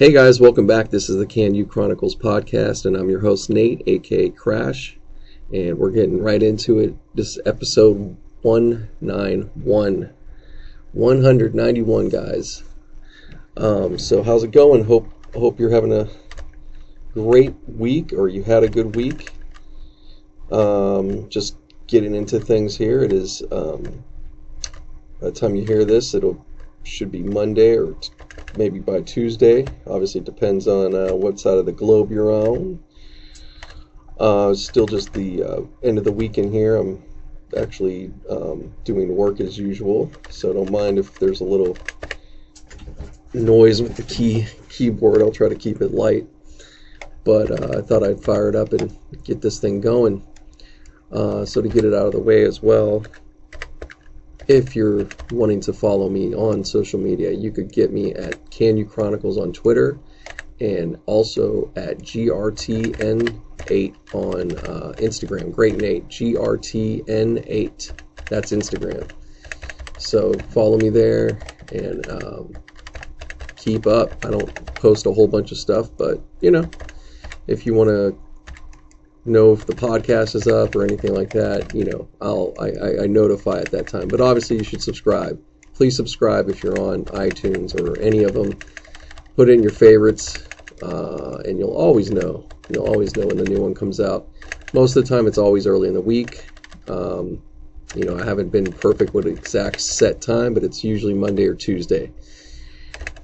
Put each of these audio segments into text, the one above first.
Hey guys, welcome back. This is the Can You Chronicles podcast, and I'm your host Nate, aka Crash, and we're getting right into it. This is episode 191, guys. So how's it going? Hope you're having a great week, or you had a good week. Just getting into things here. It is by the time you hear this, should be Monday or maybe by Tuesday. Obviously, it depends on what side of the globe you're on. Still just the end of the weekend here. I'm actually doing work as usual, so don't mind if there's a little noise with the keyboard. I'll try to keep it light, but I thought I'd fire it up and get this thing going. So to get it out of the way as well, if you're wanting to follow me on social media, you could get me at Can You Chronicles on Twitter, and also at GRTN8 on Instagram. Great Nate, GRTN8. That's Instagram. So follow me there and keep up. I don't post a whole bunch of stuff, but if you want to know if the podcast is up or anything like that, I notify at that time. But obviously you should subscribe. Please subscribe if you're on iTunes or any of them. Put in your favorites, and you'll always know when the new one comes out. Most of the time it's always early in the week. I haven't been perfect with exact set time, but it's usually Monday or Tuesday.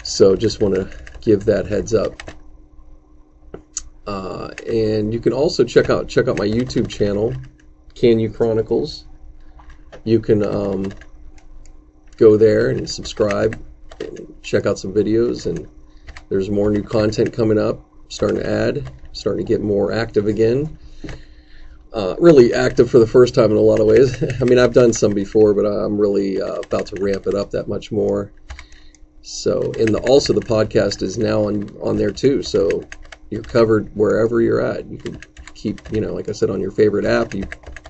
So just want to give that heads up. And you can also check out my YouTube channel, Can You Chronicles. You can go there and subscribe and check out some videos, and there's more new content coming up. Starting to get more active again. Really active for the first time in a lot of ways. I mean, I've done some before, but I'm really about to ramp it up that much more. So, also the podcast is now on there too. So you're covered wherever you're at. You can keep, like I said, on your favorite app, you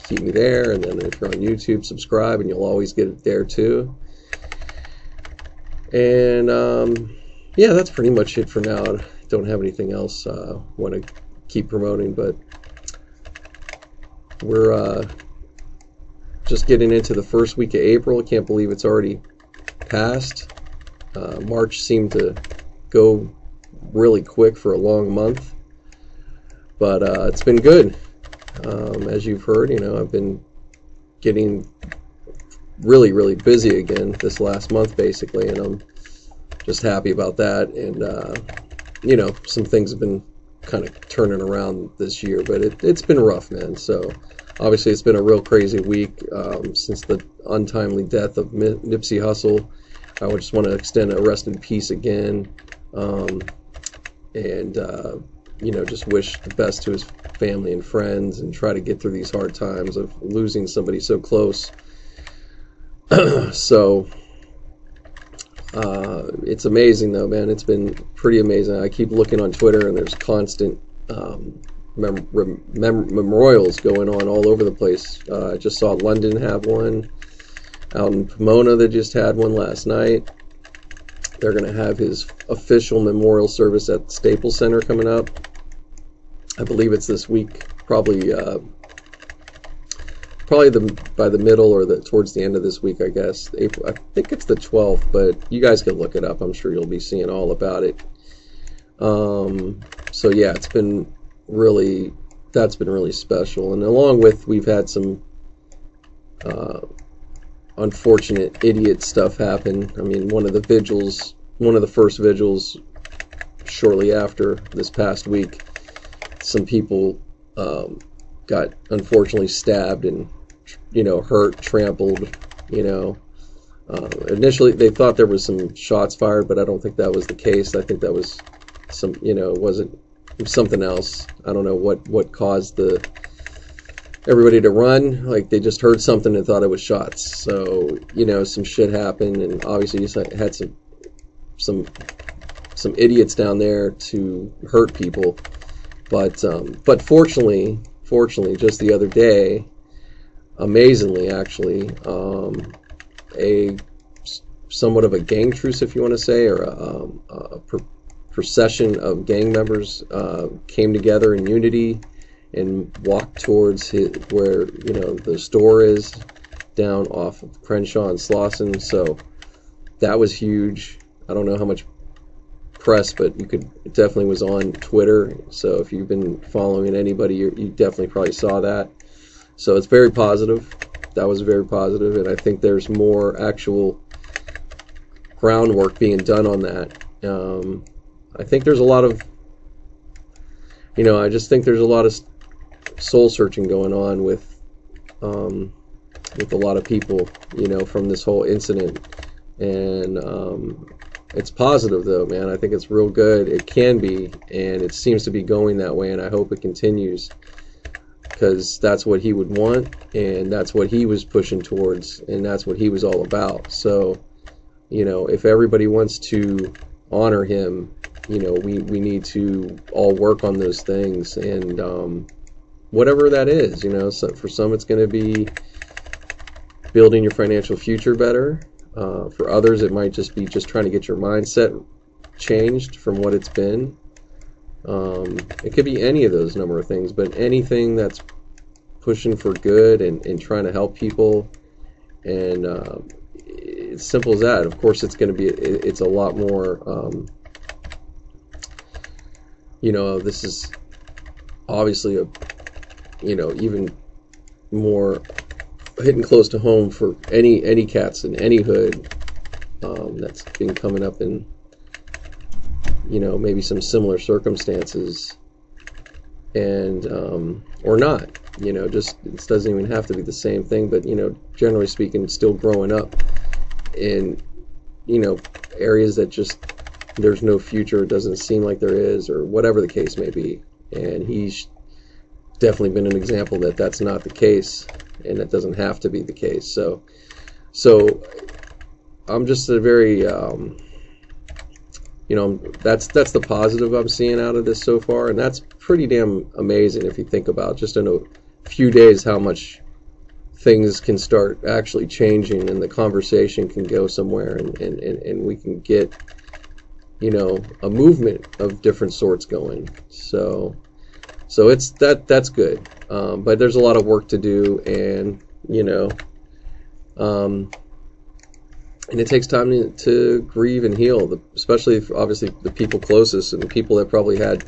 keep me there. And then if you're on YouTube, subscribe, and you'll always get it there too. And yeah, that's pretty much it for now. I don't have anything else I want to keep promoting, but we're just getting into the first week of April. I can't believe it's already passed. March seemed to go really quick for a long month, but it's been good. As you've heard, I've been getting really, really busy again this last month, basically, and I'm just happy about that. And some things have been kind of turning around this year, but it's been rough, man. So obviously it's been a real crazy week since the untimely death of Nipsey Hussle. I just want to extend a rest in peace again. And just wish the best to his family and friends, and try to get through these hard times of losing somebody so close. So it's amazing though, man. It's been pretty amazing. I keep looking on Twitter, and there's constant memorials going on all over the place. I just saw London have one. Out in Pomona, they just had one last night. They're going to have his official memorial service at Staples Center coming up. I believe it's this week, probably by the middle or towards the end of this week, I guess. April, I think it's the 12th, but you guys can look it up. I'm sure you'll be seeing all about it. So yeah, that's been really special. And along with, we've had some unfortunate idiot stuff happen. I mean, one of the first vigils shortly after this past week, some people got unfortunately stabbed and hurt, trampled. Initially they thought there was some shots fired, but I don't think that was the case. I think that was it was something else. I don't know what caused everybody to run. Like, they just heard something and thought it was shots. So some shit happened, and obviously you had some idiots down there to hurt people. But fortunately, just the other day, amazingly actually, somewhat of a gang truce, if you want to say, or a procession of gang members came together in unity and walked towards where the store is down off of Crenshaw and Slauson. So that was huge. I don't know how much press, but it definitely was on Twitter. So if you've been following anybody, you definitely probably saw that. So it's very positive. That was very positive, and I think there's more actual groundwork being done on that. I think there's a lot of, I just think there's a lot of soul searching going on with a lot of people, from this whole incident, and it's positive though, man. I think it's real good. It can be, and it seems to be going that way, and I hope it continues, because that's what he would want, and that's what he was pushing towards, and that's what he was all about. So, if everybody wants to honor him, we need to all work on those things, and whatever that is, so for some it's going to be building your financial future better. For others, it might just be trying to get your mindset changed from what it's been. It could be any of those number of things, but anything that's pushing for good and trying to help people, and it's simple as that. Of course, it's a lot more, this is obviously even more hitting close to home for any cats in any hood that's been coming up in maybe some similar circumstances, and or not, just it doesn't even have to be the same thing, but generally speaking, still growing up in areas that just there's no future, it doesn't seem like there is, or whatever the case may be. And he's definitely been an example that that's not the case, and that doesn't have to be the case. So I'm just a very that's the positive I'm seeing out of this so far, and that's pretty damn amazing if you think about just in a few days how much things can start actually changing, and the conversation can go somewhere, and we can get a movement of different sorts going. So it's that's good, but there's a lot of work to do, and and it takes time to grieve and heal, especially obviously the people closest and the people that probably had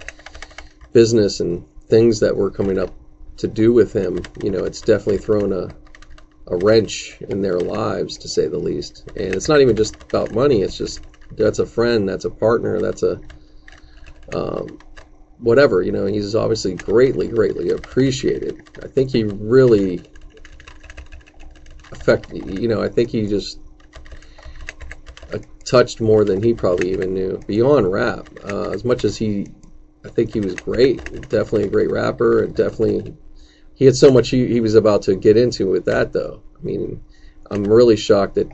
business and things that were coming up to do with him. It's definitely thrown a wrench in their lives, to say the least. And it's not even just about money. It's just, that's a friend, that's a partner, that's a whatever. He's obviously greatly appreciated. I think he really I think he just touched more than he probably even knew beyond rap. As much as I think he was great, definitely a great rapper, and definitely he had so much he was about to get into with that, though. I mean, I'm really shocked that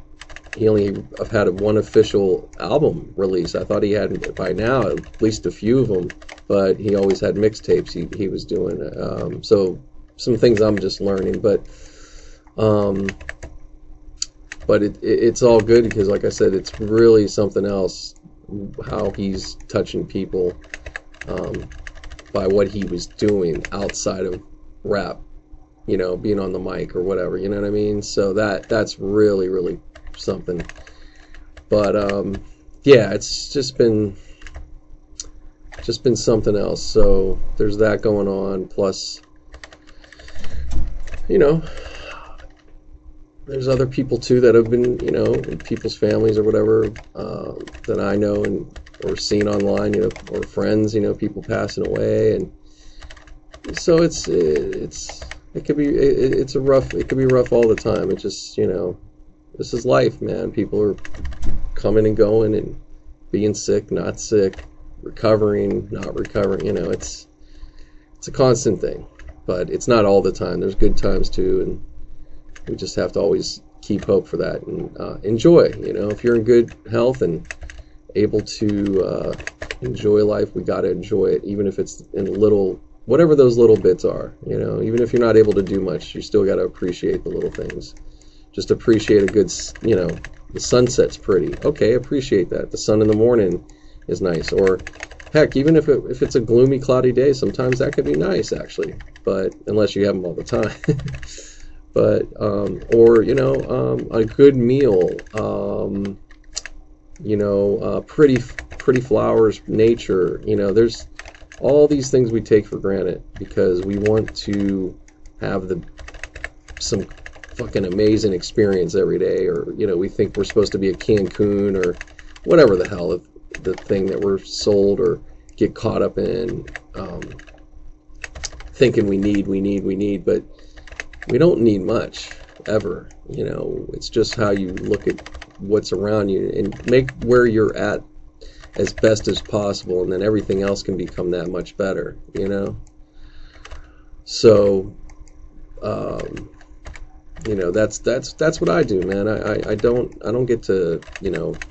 he only had one official album release. I thought he had by now at least a few of them, but he always had mixtapes he was doing. So some things I'm just learning, but it's all good, because like I said, it's really something else how he's touching people by what he was doing outside of rap, being on the mic or whatever, you know what I mean? So that's really something. But yeah, it's just been something else. So there's that going on, plus there's other people too that have been, in people's families or whatever, that I know or seen online, or friends, people passing away, and so it could be rough all the time. It just, this is life, man. People are coming and going, and being sick, not sick, recovering, not recovering. It's a constant thing, but it's not all the time. There's good times too, and we just have to always keep hope for that, and enjoy. If you're in good health and able to enjoy life, we got to enjoy it, even if it's in whatever those little bits are. Even if you're not able to do much, you still got to appreciate the little things. Just appreciate a good, the sunset's pretty. Okay, appreciate that. The sun in the morning is nice. Or heck, even if it's a gloomy, cloudy day, sometimes that could be nice, actually. But unless you have them all the time. But or a good meal, pretty flowers, nature. There's all these things we take for granted because we want to have some fucking amazing experience every day, or we think we're supposed to be a Cancun or whatever the hell the thing that we're sold or get caught up in, thinking we need, but we don't need much ever. It's just how you look at what's around you and make where you're at as best as possible, and then everything else can become that much better. So that's what I do, man. I don't get to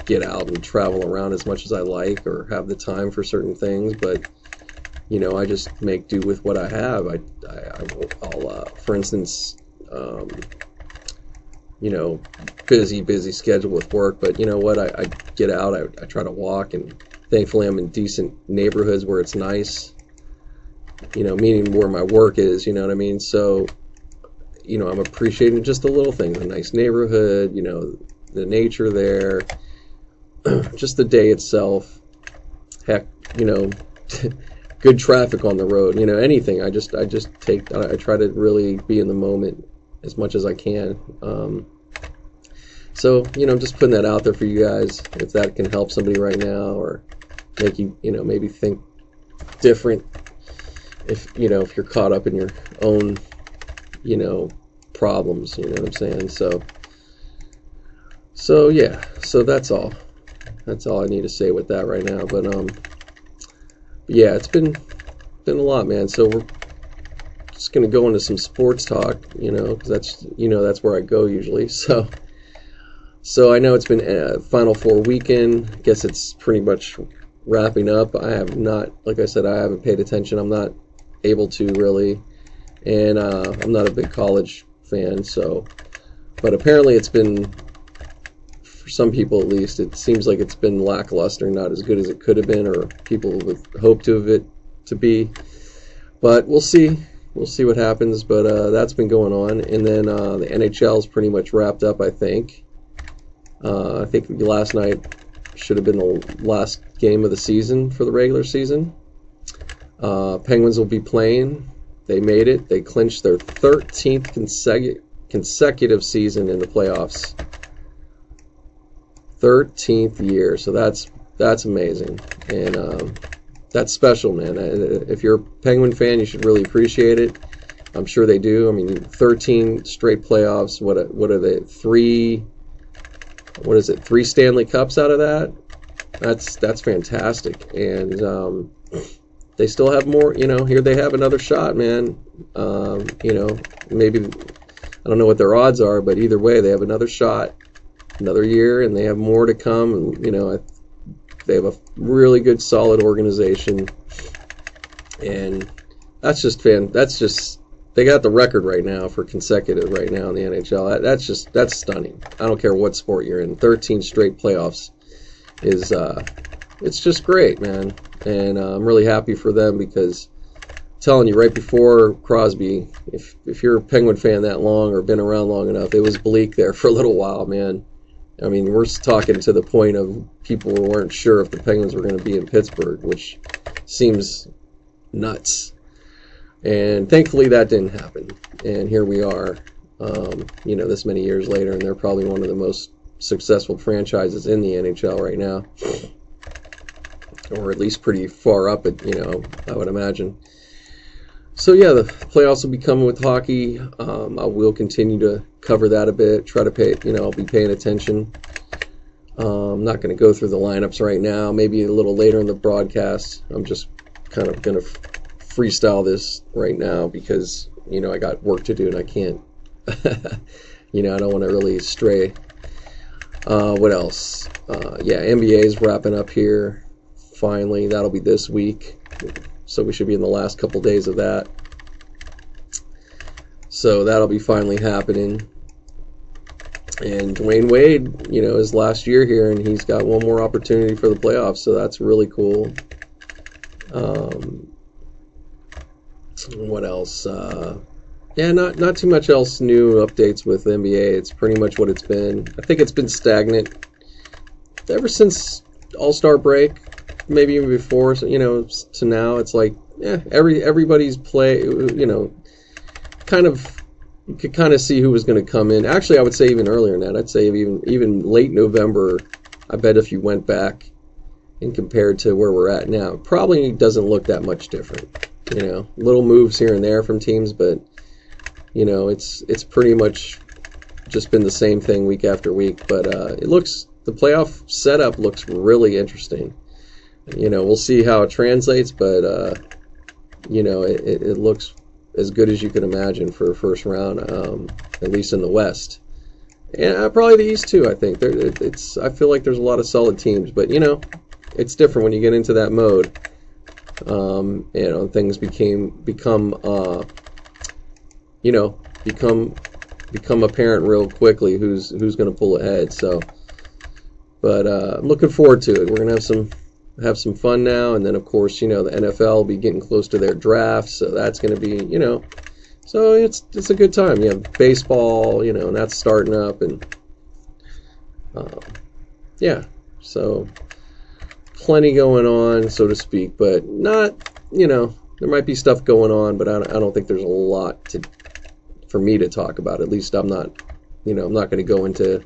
get out and travel around as much as I like or have the time for certain things, but I just make do with what I have. I'll for instance, busy schedule with work, but you know what, I get out, I try to walk, and thankfully I'm in decent neighborhoods where it's nice, meaning where my work is, you know what I mean? So I'm appreciating just the little things, a nice neighborhood, the nature there, just the day itself, heck, good traffic on the road, anything. I try to really be in the moment as much as I can. So, just putting that out there for you guys, if that can help somebody right now or make you, maybe think different if you're caught up in your own, problems, you know what I'm saying? So yeah, so that's all I need to say with that right now. But yeah, it's been a lot, man. So we're just gonna go into some sports talk, because that's where I go usually. So I know it's been Final Four weekend. I guess it's pretty much wrapping up. I have not, like I said, I haven't paid attention. I'm not able to really, and I'm not a big college fan. So, but apparently it's been, for some people at least, it seems like it's been lackluster, not as good as it could have been, or people would hope to have it to be. But we'll see. We'll see what happens. But that's been going on, and then the NHL is pretty much wrapped up, I think. I think last night should have been the last game of the season for the regular season. Penguins will be playing. They made it. They clinched their 13th consecutive season in the playoffs. 13th year. So that's amazing. And that's special, man. If you're a Penguin fan, you should really appreciate it. I'm sure they do. I mean, 13 straight playoffs. What are they? Three Stanley Cups out of that? That's fantastic. And they still have more, here they have another shot, man. Maybe, I don't know what their odds are, but either way, they have another shot, another year, and they have more to come. And, they have a really good, solid organization. And that's just they got the record right now for consecutive right now in the NHL. That's stunning. I don't care what sport you're in. 13 straight playoffs is, it's just great, man. And I'm really happy for them, because I'm telling you, right before Crosby, if you're a Penguin fan that long or been around long enough, it was bleak there for a little while, man. I mean, we're talking to the point of people weren't sure if the Penguins were going to be in Pittsburgh, which seems nuts. And thankfully that didn't happen. And here we are, this many years later, and they're probably one of the most successful franchises in the NHL right now. Or at least pretty far up, I would imagine. So yeah, the playoffs will be coming with hockey. I will continue to cover that a bit. Try to pay, I'll be paying attention. I'm not going to go through the lineups right now. Maybe a little later in the broadcast. I'm just kind of going to freestyle this right now because I got work to do and I can't. I don't want to really stray. What else? Yeah, NBA is wrapping up here. Finally, that'll be this week. So we should be in the last couple days of that. So that'll be finally happening. And Dwayne Wade, his last year here, and he's got one more opportunity for the playoffs. So that's really cool. What else? Yeah, not too much else new updates with NBA. It's pretty much what it's been. I think it's been stagnant ever since All-Star break, maybe even before. So, to now, it's like, everybody's play. Kind of, you could kind of see who was going to come in. Actually, I would say even earlier than that. I'd say even late November. I bet if you went back and compared to where we're at now, it probably doesn't look that much different. Little moves here and there from teams, but it's pretty much just been the same thing week after week. But the playoff setup looks really interesting. We'll see how it translates, but it looks as good as you can imagine for a first round, at least in the West, and probably the East too. I think I feel like there's a lot of solid teams, but it's different when you get into that mode. Things become apparent real quickly who's going to pull ahead. So, but I'm looking forward to it. We're going to have some fun now, and then of course the NFL will be getting close to their draft, so that's going to be so it's a good time. You have baseball, and that's starting up, and so plenty going on, so to speak, but not, there might be stuff going on, but I don't think there's a lot for me to talk about. At least I'm not, I'm not going to go into,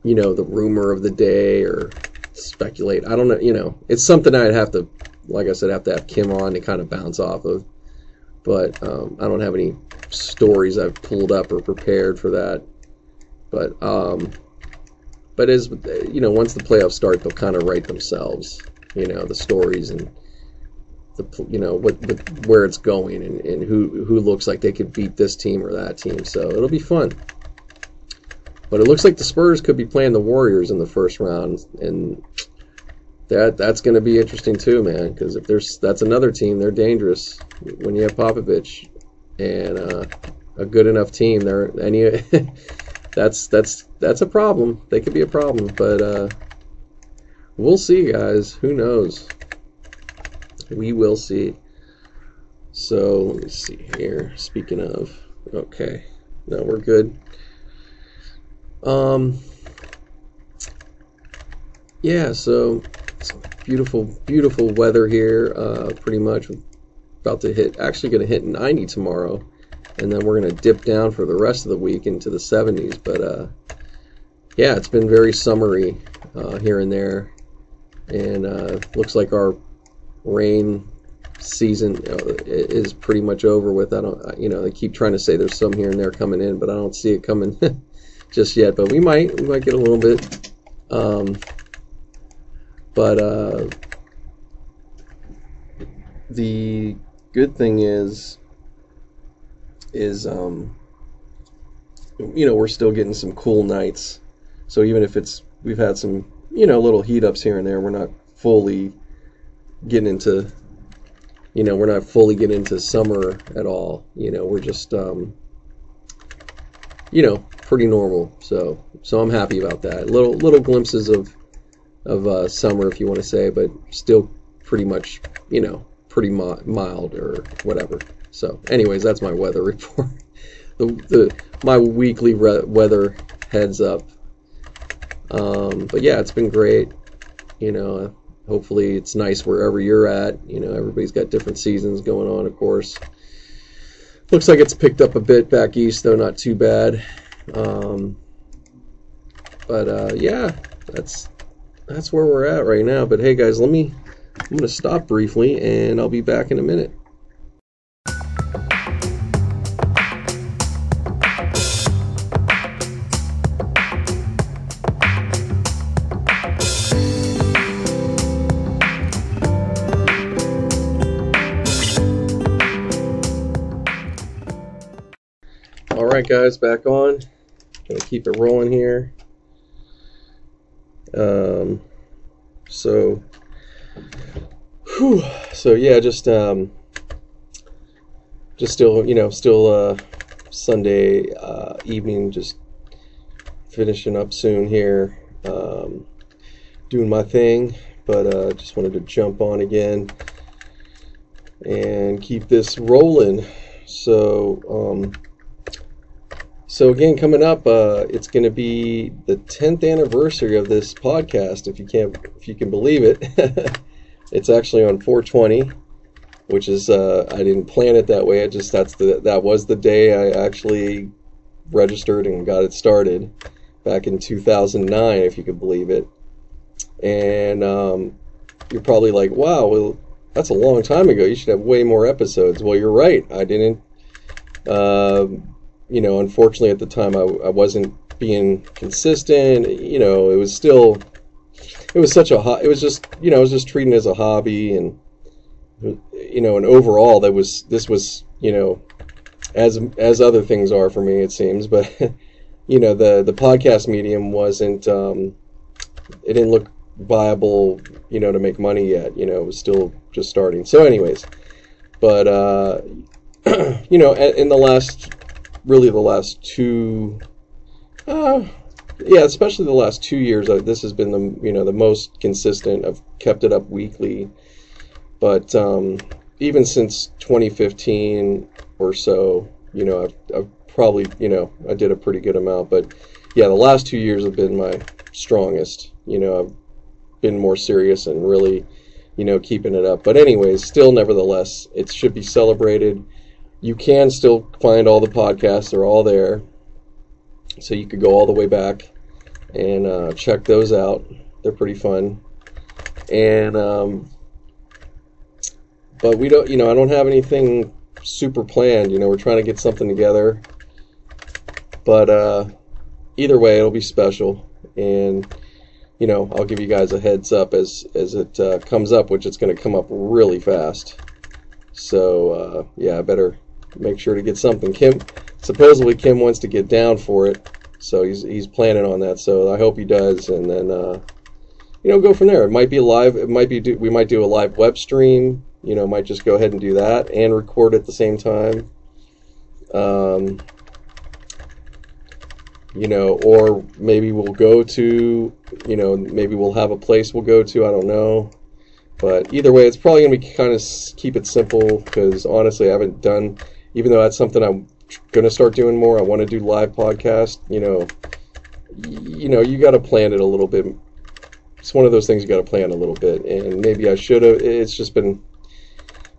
the rumor of the day or speculate. I don't know, it's something I'd have to, like I said, have Kim on to kind of bounce off of, but I don't have any stories I've pulled up or prepared for that, but as once the playoffs start, they'll kind of write themselves, the stories and the where it's going and who looks like they could beat this team or that team. So it'll be fun. But it looks like the Spurs could be playing the Warriors in the first round, and that's going to be interesting too, man. Because that's another team, they're dangerous when you have Popovich and a good enough team. That's a problem. They could be a problem, but we'll see, guys. Who knows? We will see. So let me see here. Speaking of, okay, no, we're good. Yeah, so it's beautiful, beautiful weather here. Pretty much about to actually going to hit 90 tomorrow, and then we're going to dip down for the rest of the week into the 70s. But yeah, it's been very summery here and there, and looks like our rain season is pretty much over with. They keep trying to say there's some here and there coming in, but I don't see it coming just yet. But we might get a little bit. But the good thing is we're still getting some cool nights. So even if we've had some little heat ups here and there, we're not fully getting into summer at all. We're just pretty normal. So I'm happy about that. Little glimpses of summer, if you want to say, but still pretty much pretty mild or whatever. So anyways, that's my weather report. My weekly weather heads up. But yeah, it's been great. Hopefully it's nice wherever you're at. Everybody's got different seasons going on, of course. Looks like it's picked up a bit back east, though not too bad. Yeah, that's where we're at right now. But hey, guys, I'm going to stop briefly, and I'll be back in a minute. Alright guys, back on. Gonna keep it rolling here. So yeah, just still Sunday evening, just finishing up soon here, doing my thing, but just wanted to jump on again and keep this rolling. So again, coming up, it's going to be the 10th anniversary of this podcast, if you can believe it. It's actually on 420, which is I didn't plan it that way. That was the day I actually registered and got it started back in 2009, if you could believe it. And you're probably like, wow, well, that's a long time ago. You should have way more episodes. Well, you're right. I didn't. Unfortunately, at the time, I wasn't being consistent. It was such a it was just, I was just treating it as a hobby, and and overall, this was as other things are for me, it seems. But the podcast medium wasn't. It didn't look viable, to make money yet. It was still just starting. So, anyways, but in the last two, especially the last 2 years, this has been the most consistent. I've kept it up weekly, but even since 2015 or so, I've probably, I did a pretty good amount. But yeah, the last 2 years have been my strongest. I've been more serious and really, keeping it up. But anyways, still, nevertheless, it should be celebrated. You can still find all the podcasts. They're all there. So you could go all the way back and check those out. They're pretty fun. And, but we don't, I don't have anything super planned. We're trying to get something together. But either way, it'll be special. And, I'll give you guys a heads up as it comes up, which it's going to come up really fast. So, yeah, I better make sure to get something. Supposedly Kim wants to get down for it, so he's planning on that. So I hope he does, and then go from there. It might be live. We might do a live web stream. Might just go ahead and do that and record at the same time. Or maybe we'll go to, maybe we'll have a place we'll go to. I don't know. But either way, it's probably going to be kind of keep it simple, because honestly, I haven't done, even though that's something I'm going to start doing more. I want to do live podcast. You got to plan it a little bit. It's one of those things you got to plan a little bit, and maybe I should have. It's just been,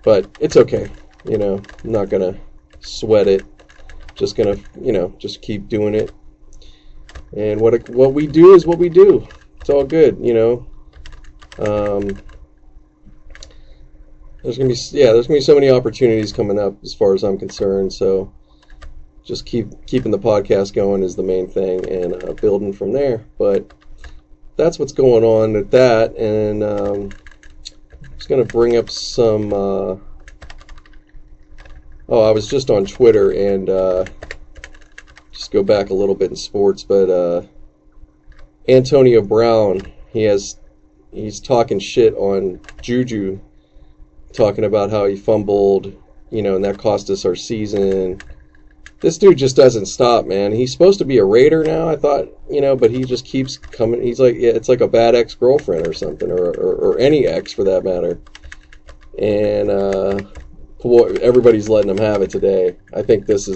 but it's okay. I'm not going to sweat it. Just going to, just keep doing it. And what we do is what we do. It's all good, There's gonna be so many opportunities coming up as far as I'm concerned. So just keeping the podcast going is the main thing, and building from there. But that's what's going on with that. And I'm just gonna bring up some. I was just on Twitter, and just go back a little bit in sports, but Antonio Brown, he's talking shit on Juju, talking about how he fumbled, and that cost us our season. This dude just doesn't stop, man. He's supposed to be a Raider now, I thought, but he just keeps coming. He's like, yeah, it's like a bad ex-girlfriend or something, or any ex for that matter. And everybody's letting him have it today. I think this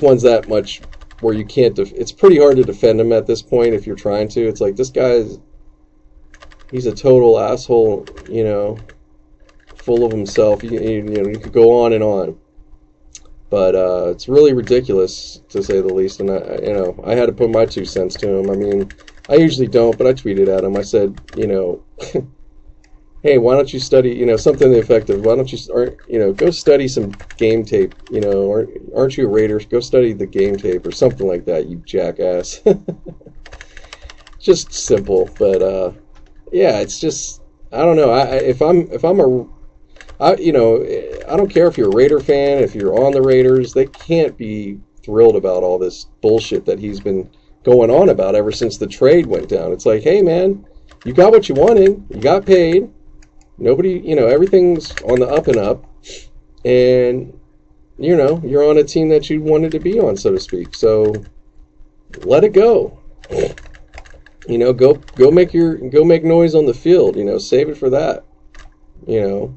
one's that much where you can't. It's pretty hard to defend him at this point if you're trying to. It's like, this guy's. He's a total asshole, full of himself. You could go on and on, but it's really ridiculous, to say the least. And I had to put my 2 cents to him. I mean, I usually don't, but I tweeted at him. I said, hey, why don't you study, something effective? Why don't you, go study some game tape? Aren't you a Raider? Go study the game tape or something like that, you jackass. Just simple, but yeah, it's just, I don't know. I don't care if you're a Raider fan, if you're on the Raiders, they can't be thrilled about all this bullshit that he's been going on about ever since the trade went down. It's like, hey man, you got what you wanted, you got paid, nobody, everything's on the up and up, and you're on a team that you wanted to be on, so to speak. So let it go. You know, go make noise on the field. You know, save it for that. You know,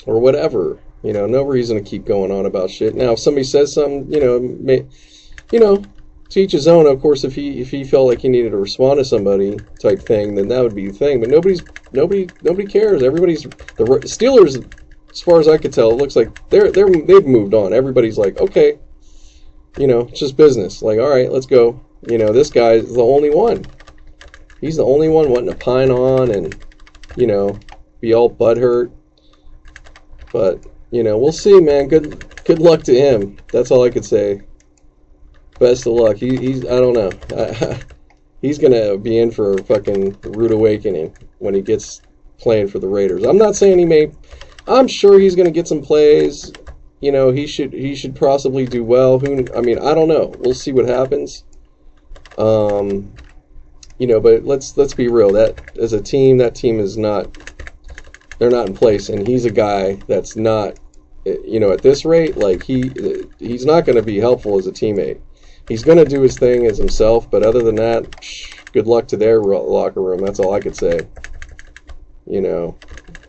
or whatever. You know, no reason to keep going on about shit. Now, if somebody says something, you know, to each his own. Of course, if he felt like he needed to respond to somebody type thing, then that would be the thing. But nobody cares. Everybody's the Steelers, as far as I could tell, it looks like they've moved on. Everybody's like, okay, you know, it's just business. Like, all right, let's go. You know, this guy is the only one. He's the only one wanting to pine on and, you know, be all butthurt. But, you know, we'll see, man. Good luck to him. That's all I could say. Best of luck. He's I don't know. He's gonna be in for a fucking rude awakening when he gets playing for the Raiders. I'm not saying he may. I'm sure he's gonna get some plays. You know, he should possibly do well. I mean, I don't know. We'll see what happens. You know, but let's be real. That as a team, that team is not. They're not in place, and he's a guy that's not. You know, at this rate, like he's not going to be helpful as a teammate. He's going to do his thing as himself, but other than that, good luck to their locker room. That's all I could say. You know,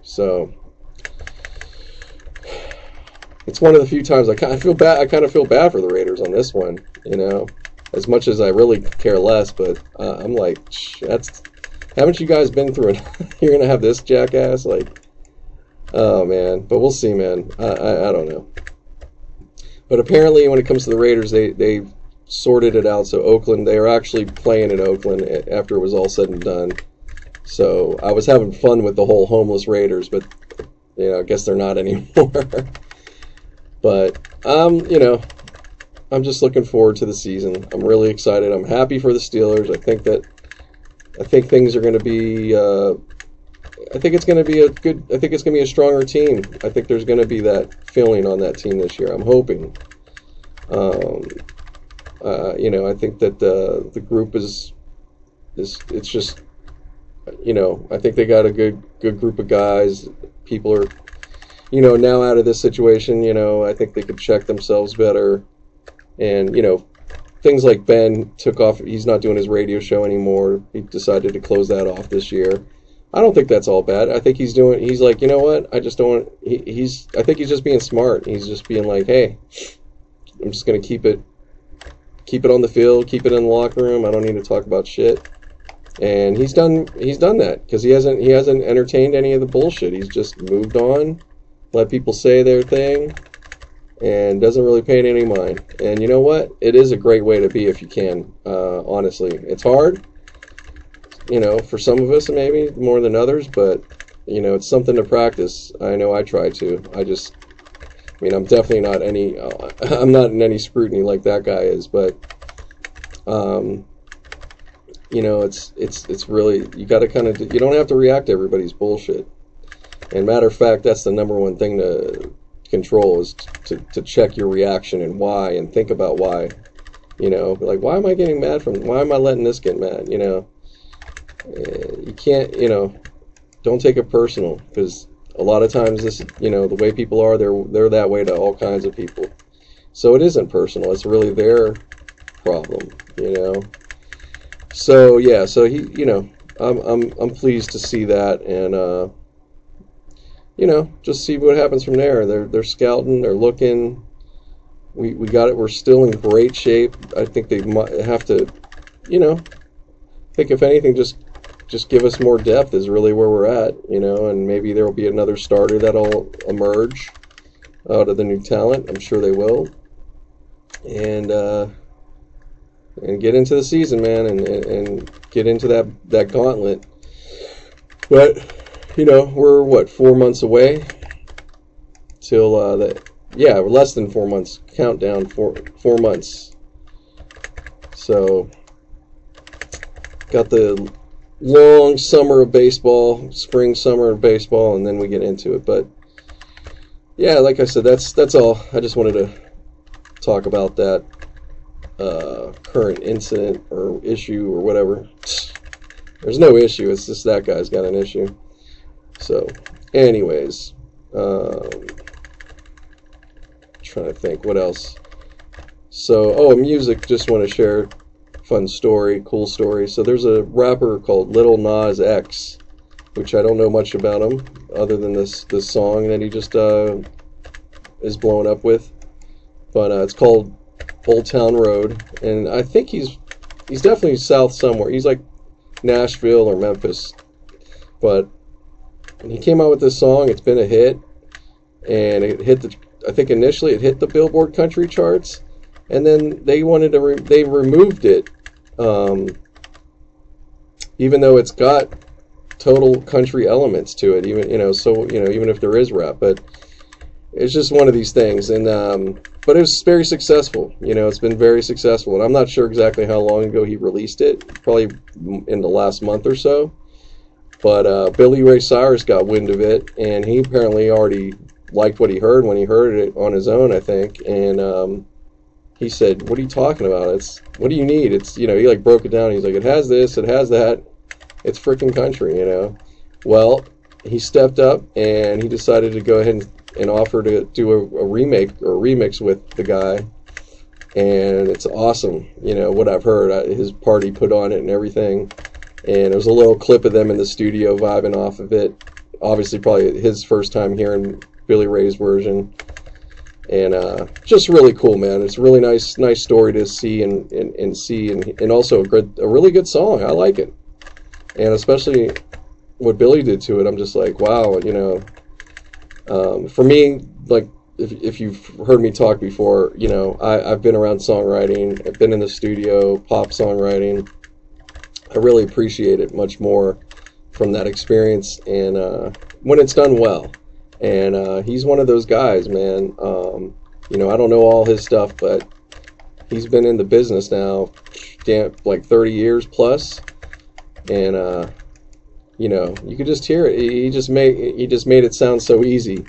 so it's one of the few times I kind of feel bad. I kind of feel bad for the Raiders on this one. You know, as much as I really care less, but I'm like, haven't you guys been through it? You're going to have this jackass, like, oh man. But we'll see, man. I don't know. But apparently, when it comes to the Raiders, they sorted it out. So Oakland, they are actually playing in Oakland after it was all said and done. So I was having fun with the whole homeless Raiders, but you know, I guess they're not anymore. But you know, I'm just looking forward to the season. I'm really excited. I'm happy for the Steelers. I think things are going to be. I think it's going to be I think it's going to be a stronger team. I think there's going to be that feeling on that team this year. I'm hoping. You know, I think that the group is it's just, you know, I think they got a good group of guys. People are, you know, now out of this situation. You know, I think they could check themselves better, and you know, things like Ben took off. He's not doing his radio show anymore. He decided to close that off this year. I don't think that's all bad. I think he's like, you know what? I just don't. I think he's just being smart. He's just being like, hey, I'm just gonna keep it on the field, keep it in the locker room. I don't need to talk about shit. And he's done that because he hasn't entertained any of the bullshit. He's just moved on, let people say their thing, and doesn't really pay any mind. And you know what? It is a great way to be if you can. Honestly, it's hard. You know, for some of us maybe more than others, but you know, it's something to practice. I know I try to. I mean, I'm definitely not I'm not in any scrutiny like that guy is, but you know, it's really, you got to kind of, you don't have to react to everybody's bullshit. And matter of fact, that's the number one thing to control is to check your reaction and why, and think about why. You know, like, why am I getting mad why am I letting this get mad? You know, you can't, you know, don't take it personal, because a lot of times this, you know, the way people are, they're that way to all kinds of people. So it isn't personal. It's really their problem, you know. So yeah, so he, you know, I'm pleased to see that, and you know, just see what happens from there. They're scouting, they're looking. We got it. We're still in great shape. I think they might have to, you know, I think if anything, just give us more depth is really where we're at, you know, and maybe there will be another starter that'll emerge out of the new talent. I'm sure they will, and get into the season, man, and get into that gauntlet. But you know, we're what, 4 months away till we're less than 4 months. Countdown, 4 months. So got the long summer of baseball, spring, summer of baseball, and then we get into it. But yeah, like I said, that's all. I just wanted to talk about that current incident or issue or whatever. There's no issue. It's just that guy's got an issue. So, anyways, trying to think what else. So, music. Just want to share fun story, cool story. So there's a rapper called Lil Nas X, which I don't know much about him other than this song that he just is blowing up with. But it's called Old Town Road, and I think he's definitely south somewhere. He's like Nashville or Memphis. But he came out with this song. It's been a hit, and it hit I think initially it hit the Billboard country charts, and then they wanted to they removed it, even though it's got total country elements to it, even even if there is rap, but it's just one of these things. And but it was very successful. It's been very successful, and I'm not sure exactly how long ago he released it, probably in the last month or so. But Billy Ray Cyrus got wind of it, and he apparently already liked what he heard when he heard it on his own, I think. And he said, "What are you talking about? What do you need?" He like broke it down. He's like, "It has this, it has that. It's freaking country, Well, he stepped up and he decided to go ahead and offer to do a remake or remix with the guy, and it's awesome. What I've heard, his party put on it and everything. And there was a little clip of them in the studio vibing off of it. Obviously, probably his first time hearing Billy Ray's version. And just really cool, man. It's a really nice story to see and see, and also a really good song. I like it. And especially what Billy did to it, I'm just like, wow, for me, like, if you've heard me talk before, I've been around songwriting. I've been in the studio, pop songwriting. I really appreciate it much more from that experience, and when it's done well. And he's one of those guys, man. I don't know all his stuff, but he's been in the business now, like 30 years plus. And you could just hear it. He just made it sound so easy,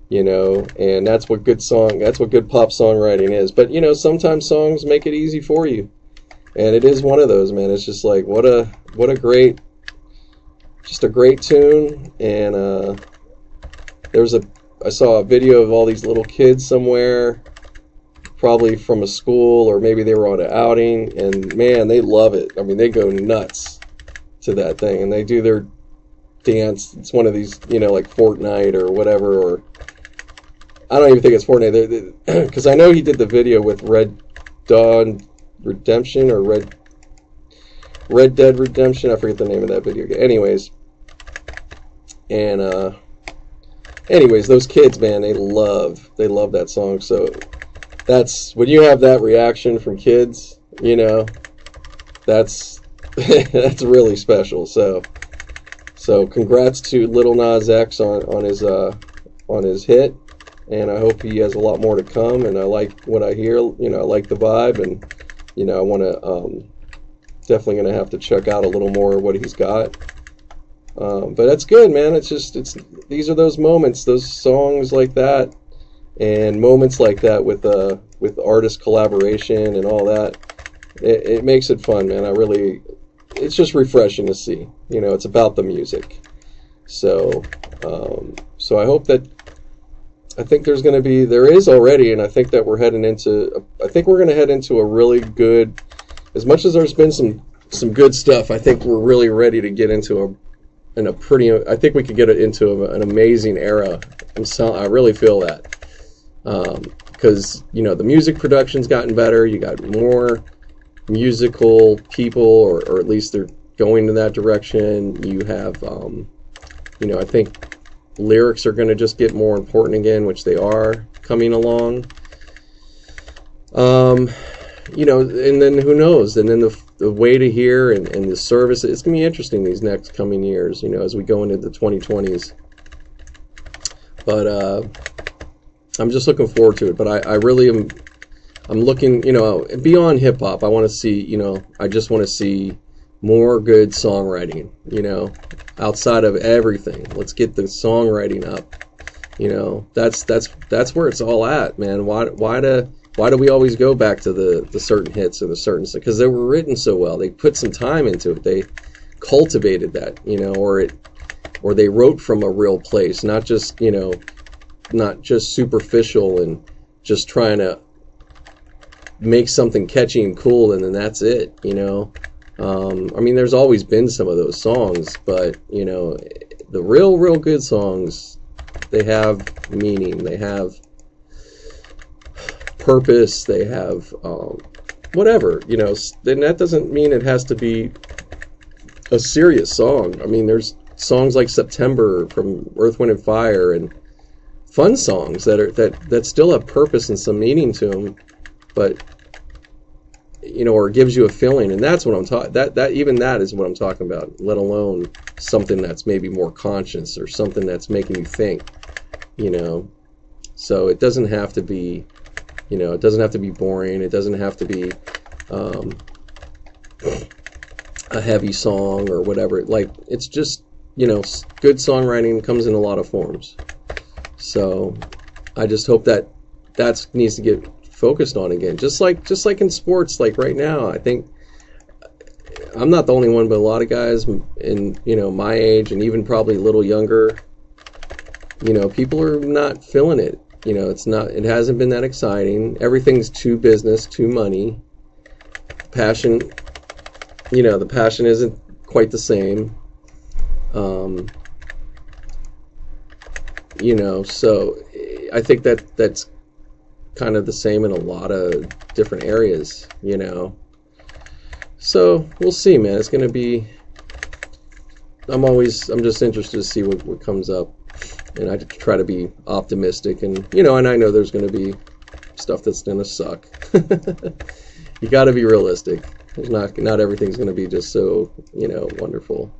and that's what good pop songwriting is. But sometimes songs make it easy for you, and it is one of those, man. It's just like what a great tune. And I saw a video of all these little kids somewhere, probably from a school, or maybe they were on an outing, and man, they love it. I mean, they go nuts to that thing, and they do their dance. It's one of these, like Fortnite or whatever, or I don't even think it's Fortnite, because I know he did the video with Red Dawn Redemption or Red Dead Redemption. I forget the name of that video game. Anyways, those kids, man, they love that song. So that's when you have that reaction from kids, that's that's really special. So congrats to Lil Nas X on his hit, and I hope he has a lot more to come. And I like what I hear. I like the vibe, and I want to definitely gonna have to check out a little more of what he's got. But that's good, man. These are those moments, those songs like that, and moments like that with artist collaboration and all that. It makes it fun, man. It's just refreshing to see. It's about the music. So I hope that, I think there is already, and I think that we're going to head into a really good, as much as there's been some good stuff, I think we're really ready to get into I think we could get it into an amazing era. I really feel that. Because, the music production's gotten better. You got more musical people, or at least they're going in that direction. You have, I think lyrics are going to just get more important again, which they are coming along. And then who knows? And then the way to hear and the service, it's going to be interesting these next coming years, as we go into the 2020s. But I'm just looking forward to it. But I really am. I'm looking, beyond hip hop. I want to see, I just want to see more good songwriting, outside of everything. Let's get the songwriting up. That's where it's all at, man. Why do we always go back to the certain hits or the certain stuff? Because they were written so well. They put some time into it. They cultivated that, or they wrote from a real place, not just superficial and just trying to make something catchy and cool, and then that's it, you know. I mean, there's always been some of those songs, but, you know, the real good songs, they have meaning, they have purpose, they have whatever, you know. Then that doesn't mean it has to be a serious song. I mean, there's songs like September from Earth, Wind and Fire, and fun songs that still have purpose and some meaning to them, but, you know, or gives you a feeling. And that's what I'm talking, that even that is what I'm talking about, let alone something that's maybe more conscious or something that's making you think, you know. So it doesn't have to be, you know, it doesn't have to be boring, it doesn't have to be a heavy song or whatever. Like, it's just, you know, good songwriting comes in a lot of forms. So I just hope that needs to get focused on again, just like in sports. Like right now, I think I'm not the only one, but a lot of guys in, you know, my age and even probably a little younger, you know, people are not feeling it. You know, it hasn't been that exciting. Everything's too business, too money. Passion, you know, the passion isn't quite the same. You know, so I think that's kind of the same in a lot of different areas, you know. So we'll see, man. It's going to be, I'm just interested to see what comes up. And I try to be optimistic, and, you know, and I know there's going to be stuff that's going to suck. You got to be realistic. There's not everything's going to be just so, you know, wonderful.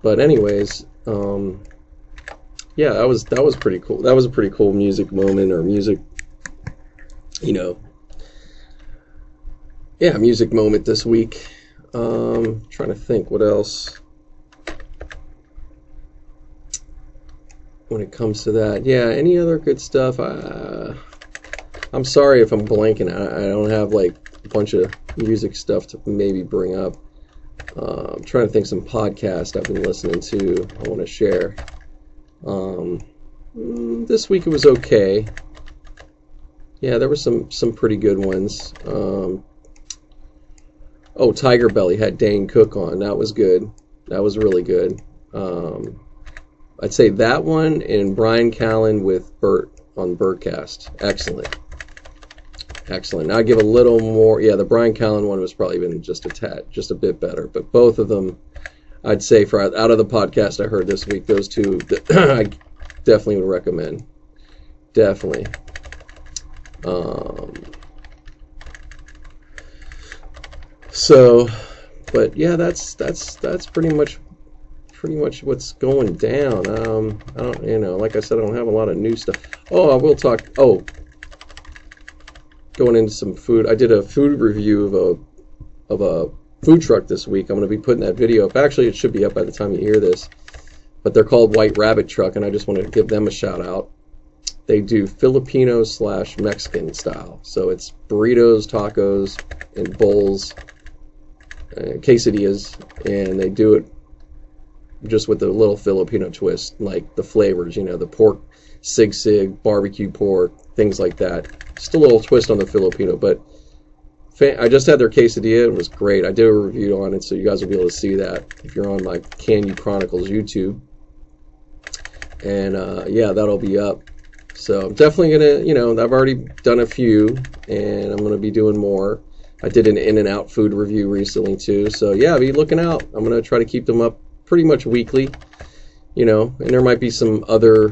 But anyways, yeah, that was pretty cool. That was a pretty cool music moment, or music, you know, yeah, music moment this week. Trying to think what else when it comes to that. Yeah, any other good stuff? I'm sorry if I'm blanking. I don't have like a bunch of music stuff to maybe bring up. I'm trying to think some podcast I've been listening to I want to share. This week it was okay. Yeah, there were some pretty good ones. Oh, Tiger Belly had Dane Cook on. That was good. That was really good. I'd say that one, and Brian Callen with Bert on Birdcast. Excellent. Excellent. Now I give a little more. Yeah, the Brian Callen one was probably been just a bit better. But both of them, I'd say, for out of the podcast I heard this week, those two I definitely would recommend. Definitely. So, but yeah, that's pretty much what's going down. I don't, you know, like I said, I don't have a lot of new stuff. Oh, I will talk. Oh, going into some food. I did a food review of a food truck this week. I'm going to be putting that video up. Actually, it should be up by the time you hear this. But they're called White Rabbit Truck, and I just want to give them a shout out. They do Filipino/Mexican style. So it's burritos, tacos, and bowls, quesadillas, and they do it just with a little Filipino twist, like the flavors, you know, the pork, sig, barbecue pork, things like that. Just a little twist on the Filipino, but I just had their quesadilla. It was great. I did a review on it, so you guys will be able to see that if you're on my Can You Chronicles YouTube. And yeah, that'll be up. So I'm definitely gonna, you know, I've already done a few, and I'm gonna be doing more. I did an In-N-Out food review recently too, so yeah, be looking out. I'm gonna try to keep them up pretty much weekly, you know, and there might be some other,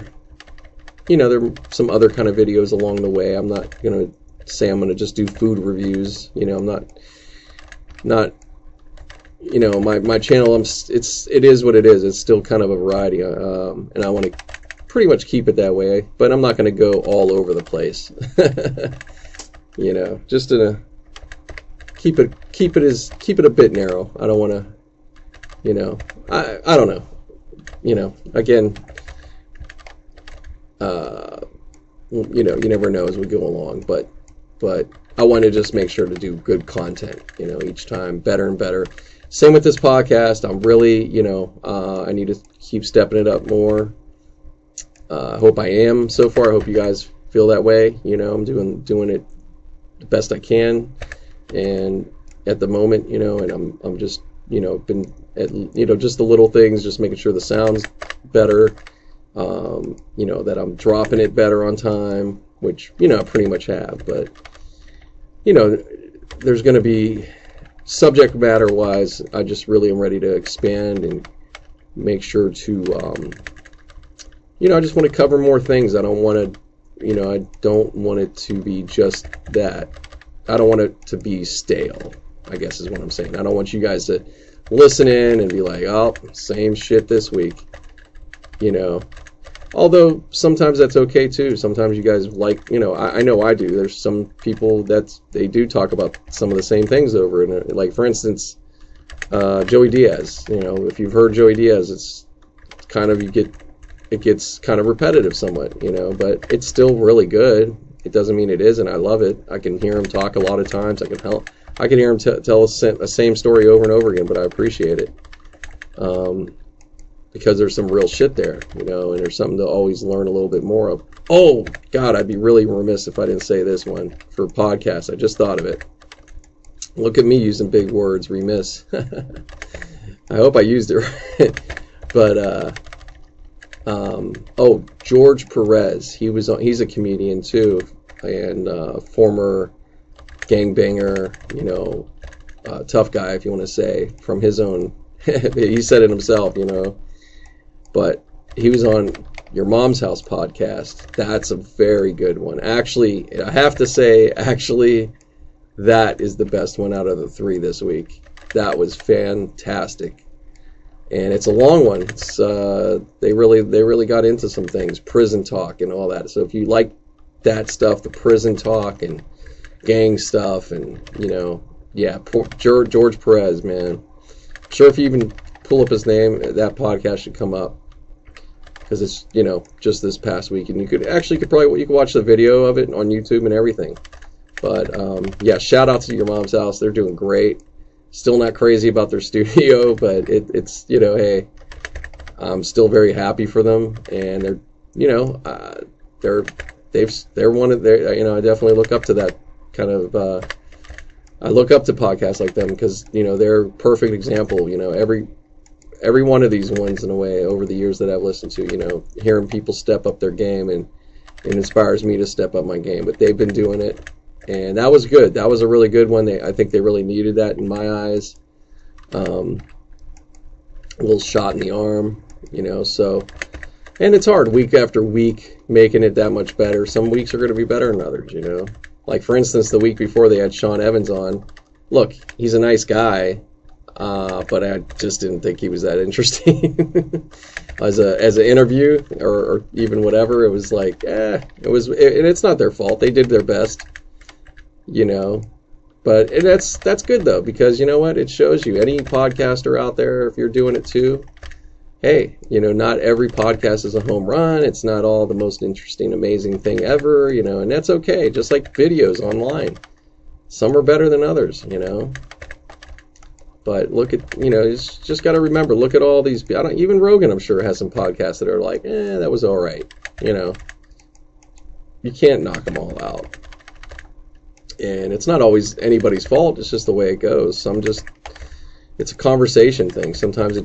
you know, there are some other kind of videos along the way. I'm not gonna say I'm gonna just do food reviews, you know. I'm not, you know, my channel. It is what it is. It's still kind of a variety, and I want to pretty much keep it that way. But I'm not gonna go all over the place, you know. Just to keep it a bit narrow. I don't want to, you know. I don't know, you know. Again. You know, you never know as we go along, but I want to just make sure to do good content, you know, each time, better and better. Same with this podcast. I'm really, you know, I need to keep stepping it up more. I hope I am so far. I hope you guys feel that way. You know, I'm doing it the best I can, and at the moment, you know, and I'm just, you know, been at, you know, just the little things, just making sure the sound's better, you know, that I'm dropping it better on time, which, you know, I pretty much have. But, you know, there's going to be, subject matter wise, I just really am ready to expand and make sure to, you know, I just want to cover more things. I don't want to, you know, I don't want it to be just that. I don't want it to be stale, I guess is what I'm saying. I don't want you guys to listen in and be like, oh, same shit this week, you know. Although sometimes that's okay too. Sometimes you guys like, you know, I know I do. There's some people that they do talk about some of the same things over. And like, for instance, Joey Diaz. You know, if you've heard Joey Diaz, it's kind of, it gets kind of repetitive somewhat, you know, but it's still really good. It doesn't mean it isn't. I love it. I can hear him talk a lot of times. I can hear him tell a same story over and over again, but I appreciate it. Because there's some real shit there, you know, and there's something to always learn a little bit more of. Oh, God, I'd be really remiss if I didn't say this one for podcasts. I just thought of it. Look at me using big words, remiss. I hope I used it right. But, oh, George Perez. He's a comedian, too, and former gangbanger, you know, tough guy, if you want to say, from his own. He said it himself, you know. But he was on Your Mom's House podcast. That's a very good one. Actually, I have to say, that is the best one out of the three this week. That was fantastic. And it's a long one. It's they really got into some things, prison talk and all that. So if you like that stuff, the prison talk and gang stuff, and, you know, yeah, George Perez, man. I'm sure if you even pull up his name, that podcast should come up. Because it's, you know, just this past week, and you could watch the video of it on YouTube and everything. But yeah, shout out to Your Mom's House. They're doing great. Still not crazy about their studio, but it's, you know, hey, I'm still very happy for them, and they're, you know, they're one of their, you know, I definitely look up to that kind of. I look up to podcasts like them because, you know, they're a perfect example. You know, every one of these ones, in a way, over the years that I've listened to, you know, hearing people step up their game, and it inspires me to step up my game. But they've been doing it, and that was good. That was a really good one. I think they really needed that in my eyes. A little shot in the arm, you know. So, and it's hard week after week making it that much better. Some weeks are going to be better than others, you know. Like, for instance, the week before they had Sean Evans on. Look, he's a nice guy. But I just didn't think he was that interesting as an interview or even whatever. It was like, and it's not their fault. They did their best, you know. But that's good though, because you know what? It shows you, any podcaster out there, if you're doing it too, hey, you know, not every podcast is a home run. It's not all the most interesting, amazing thing ever, you know, and that's okay. Just like videos online, some are better than others, you know. But look at, you know, you just got to remember, look at all these, even Rogan, I'm sure, has some podcasts that are like, that was all right, you know. You can't knock them all out. And it's not always anybody's fault, it's just the way it goes. It's a conversation thing. Sometimes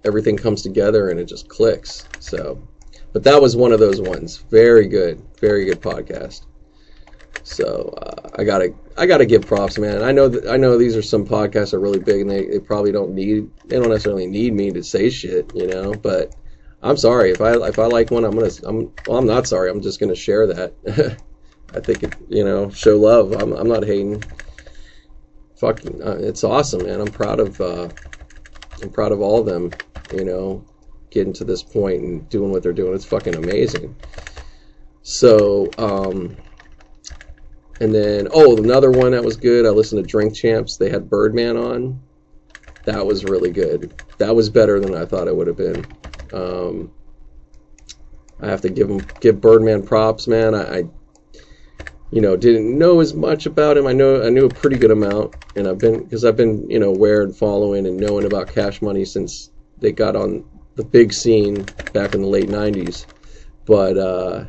everything comes together and it just clicks. So, but that was one of those ones. Very good podcast. So I gotta give props, man. I know these are some podcasts that are really big, and they probably don't necessarily need me to say shit, you know. But I'm sorry if I like one, I'm not sorry. I'm just gonna share that. I think it, you know, show love. I'm not hating. Fucking, it's awesome, man. I'm proud of all of them, you know, getting to this point and doing what they're doing. It's fucking amazing. So, and then, another one that was good, I listened to Drink Champs. They had Birdman on. That was really good. That was better than I thought it would have been. I have to give Birdman props, man. I you know, didn't know as much about him. I knew a pretty good amount, and I've been, you know, aware and following and knowing about Cash Money since they got on the big scene back in the late 90s. But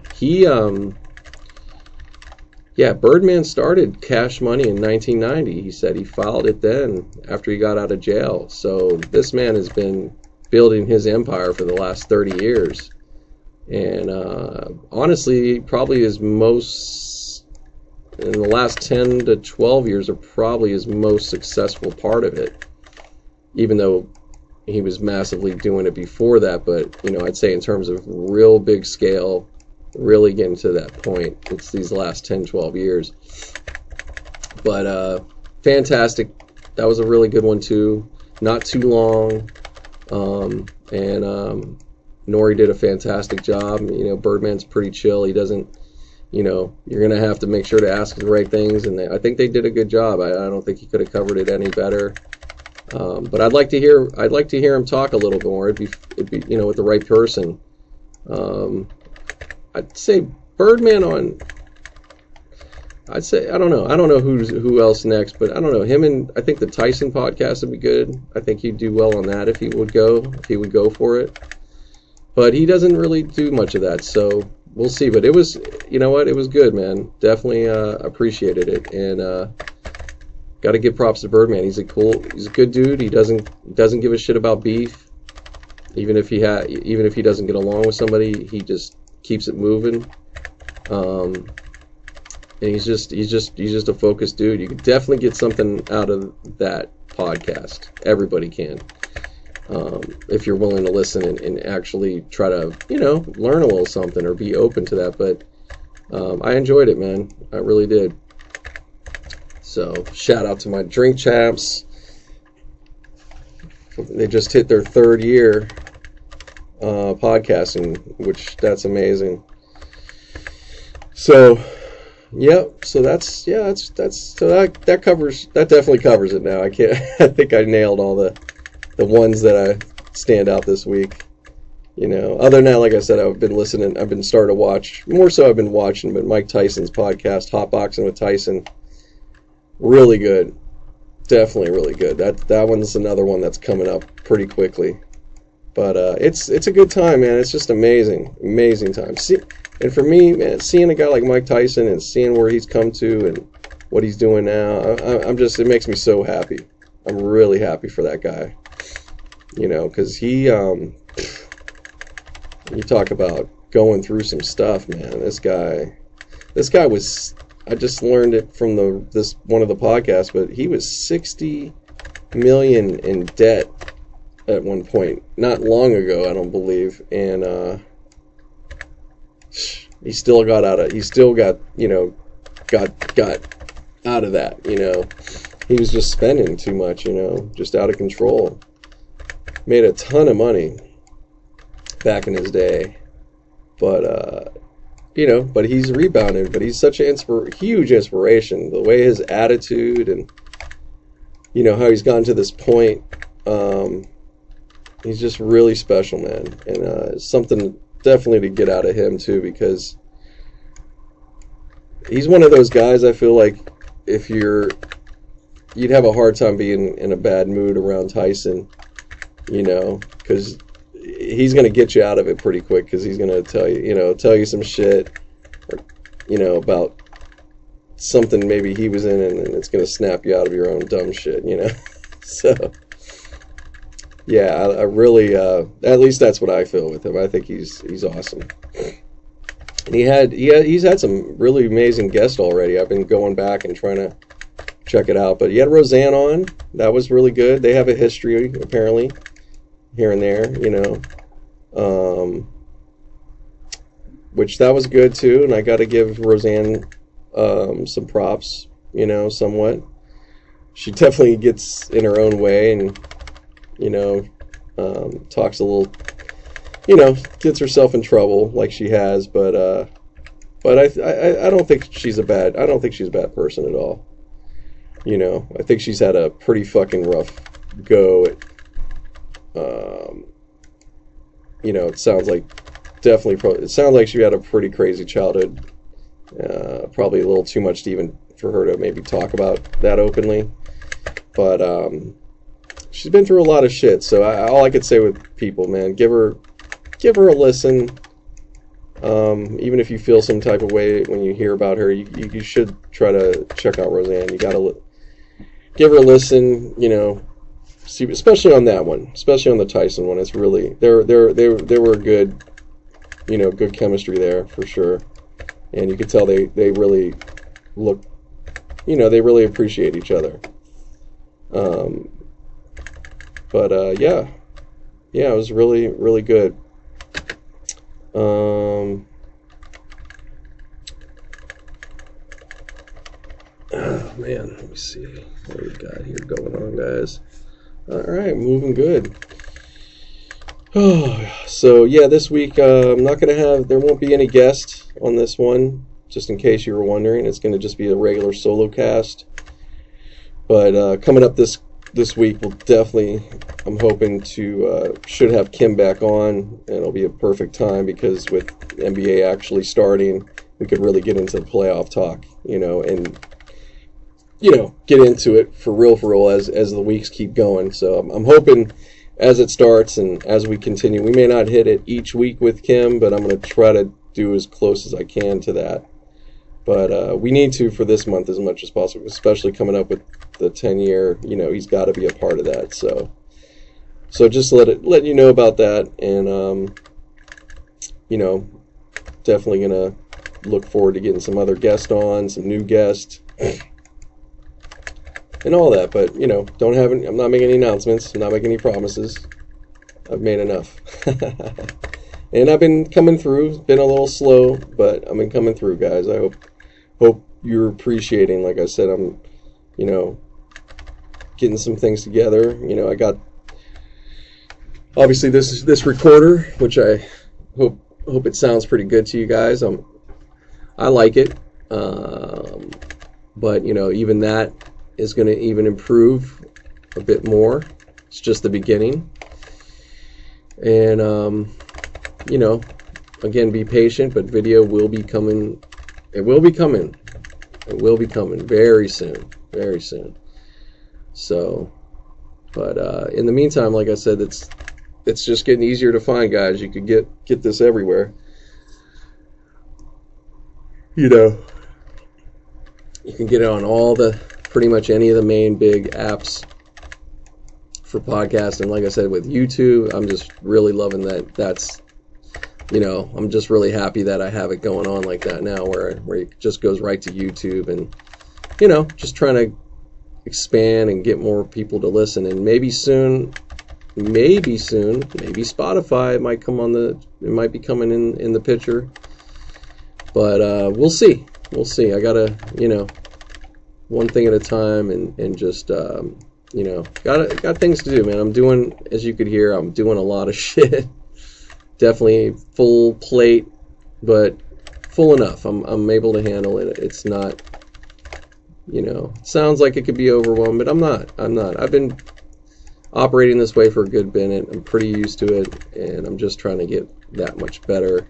yeah, Birdman started Cash Money in 1990. He said he filed it then after he got out of jail. So this man has been building his empire for the last 30 years. And honestly, probably his most, in the last 10 to 12 years, are probably his most successful part of it. Even though he was massively doing it before that. But, you know, I'd say in terms of real big scale, really getting to that point, it's these last 10, 12 years. But fantastic. That was a really good one too. Not too long. And Nori did a fantastic job. You know, Birdman's pretty chill. He doesn't, you know, you're going to have to make sure to ask the right things. And I think they did a good job. I don't think he could have covered it any better. But I'd like to hear him talk a little more. It'd be, you know, with the right person. I'd say Birdman on. I'd say I don't know who else next, but I don't know him, and I think the Tyson podcast would be good. I think he'd do well on that if he would go for it. But he doesn't really do much of that, so we'll see. But it was, you know what, it was good, man. Definitely appreciated it, and got to give props to Birdman. He's a good dude. He doesn't give a shit about beef. Even if he doesn't get along with somebody, he just keeps it moving. And he's just a focused dude. You can definitely get something out of that podcast. Everybody can, if you're willing to listen and actually try to, you know, learn a little something or be open to that. But I enjoyed it, man. I really did. So shout out to my drink chaps. They just hit their 3rd year podcasting, which that's amazing. So yep, so that definitely covers it now. I think I nailed all the ones that I stand out this week. You know, other than that, like I said, I've been starting to watch, more so I've been watching, but Mike Tyson's podcast, Hotboxing with Tyson, really good. Definitely really good. That one's another one that's coming up pretty quickly. But it's a good time, man. It's just amazing time. And for me, man, seeing a guy like Mike Tyson and seeing where he's come to and what he's doing now, it makes me so happy. I'm really happy for that guy. You know, because you talk about going through some stuff, man. This guy was, I just learned it from this one of the podcasts, but he was $60 million in debt at one point, not long ago, I don't believe, and he still got out of that. You know, he was just spending too much, you know, just out of control. Made a ton of money back in his day, but you know, but he's rebounded. But he's such a huge inspiration. The way his attitude and, you know, how he's gotten to this point. He's just really special, man. And something definitely to get out of him, too, because he's one of those guys, I feel like, you'd have a hard time being in a bad mood around Tyson, you know, because he's going to get you out of it pretty quick, because he's going to tell you some shit, or, you know, about something maybe he was in, and it's going to snap you out of your own dumb shit, you know. So yeah, I really, at least that's what I feel with him. I think he's awesome. And he's had some really amazing guests already. I've been going back and trying to check it out. But he had Roseanne on. That was really good. They have a history, apparently, here and there, you know. Which that was good, too. And I got to give Roseanne some props, you know, somewhat. She definitely gets in her own way and, you know, talks a little, you know, gets herself in trouble like she has, but I don't think she's a bad person at all. You know, I think she's had a pretty fucking rough go at, you know, it sounds like she had a pretty crazy childhood, probably a little too much to even for her to maybe talk about that openly, but she's been through a lot of shit. So all I could say with people, man, give her a listen. Even if you feel some type of way when you hear about her, you should try to check out Roseanne. You gotta give her a listen. You know, see, especially on that one, especially on the Tyson one. It's really there were good, you know, good chemistry there for sure, and you could tell they really look, you know, they really appreciate each other. Yeah, it was really good. Oh man, let me see what we got here going on, guys. All right, moving good. Oh, so yeah, this week I'm not gonna have. There won't be any guest on this one, just in case you were wondering. It's gonna just be a regular solo cast. But coming up this week, we'll definitely. I'm hoping to should have Kim back on, and it'll be a perfect time because with NBA actually starting, we could really get into the playoff talk, you know, and you know, get into it for real as the weeks keep going. So I'm hoping as it starts and as we continue, we may not hit it each week with Kim, but I'm going to try to do as close as I can to that. But we need to for this month as much as possible, especially coming up with the 10-year. You know, he's got to be a part of that. So just let you know about that, and you know, definitely gonna look forward to getting some other guests on, some new guests, and all that. But you know, I'm not making any announcements. I'm not making any promises. I've made enough. And I've been coming through. It's been a little slow, but I've been coming through, guys. I hope you're appreciating. Like I said, I'm, you know, getting some things together. You know, I got obviously this recorder, which I hope it sounds pretty good to you guys. I like it, but you know, even that is going to even improve a bit more. It's just the beginning, and you know, again, be patient, but video will be coming. It will be coming. It will be coming very soon. Very soon. So, but in the meantime, like I said, it's just getting easier to find, guys. You could get this everywhere. You know, you can get it on pretty much any of the main big apps for podcasting. Like I said, with YouTube, I'm just really loving that. That's, you know, I'm just really happy that I have it going on like that now, where it just goes right to YouTube, and you know, just trying to expand and get more people to listen. And maybe soon, maybe Spotify might come it might be coming in the picture. But we'll see. I gotta, you know, one thing at a time, and just you know, got things to do, man. I'm doing, as you could hear, I'm doing a lot of shit. Definitely full plate, but full enough. I'm able to handle it. It's not, you know, sounds like it could be overwhelmed, but I'm not. I've been operating this way for a good minute. I'm pretty used to it, and I'm just trying to get that much better,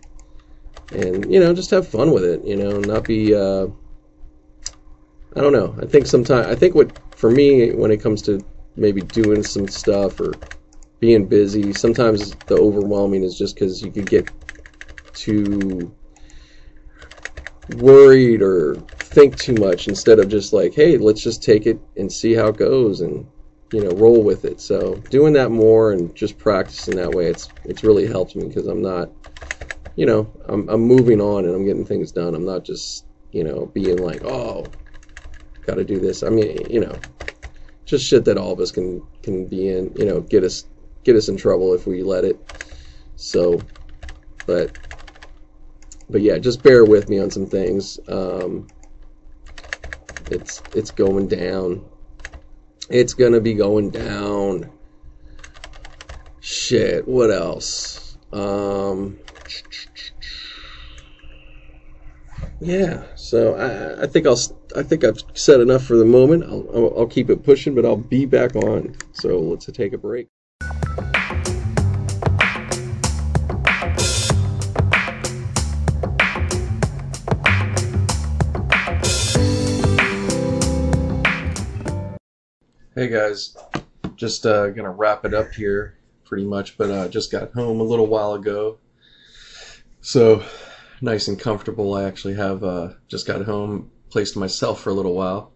and you know, just have fun with it. You know, not be. I don't know. I think what for me, when it comes to maybe doing some stuff or being busy, sometimes the overwhelming is just because you could get too worried or think too much instead of just like, hey, let's just take it and see how it goes, and you know, roll with it. So doing that more and just practicing that way, it's really helped me, because I'm not, you know, I'm moving on and I'm getting things done. I'm not just, you know, being like, oh, got to do this. I mean, you know, just shit that all of us can be in, you know, get us in trouble if we let it. So, but yeah, just bear with me on some things. It's going down. It's gonna be going down. Shit, what else? Yeah, so I think I've said enough for the moment. I'll keep it pushing, but I'll be back on. So let's take a break. Hey guys, just gonna wrap it up here pretty much, but just got home a little while ago, so nice and comfortable. I actually have just got home, placed myself for a little while,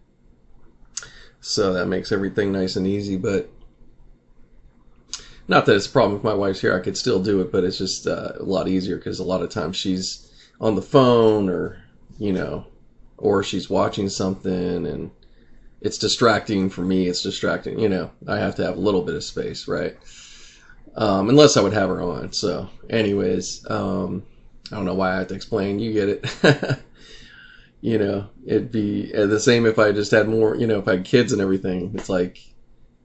so that makes everything nice and easy. But not that it's a problem if my wife's here. I could still do it, but it's just a lot easier because a lot of times she's on the phone, or or she's watching something, and it's distracting for me. It's distracting. I have to have a little bit of space, right? Unless I would have her on. So anyways, I don't know why I have to explain. You get it. It'd be the same if I just had more, if I had kids and everything. It's like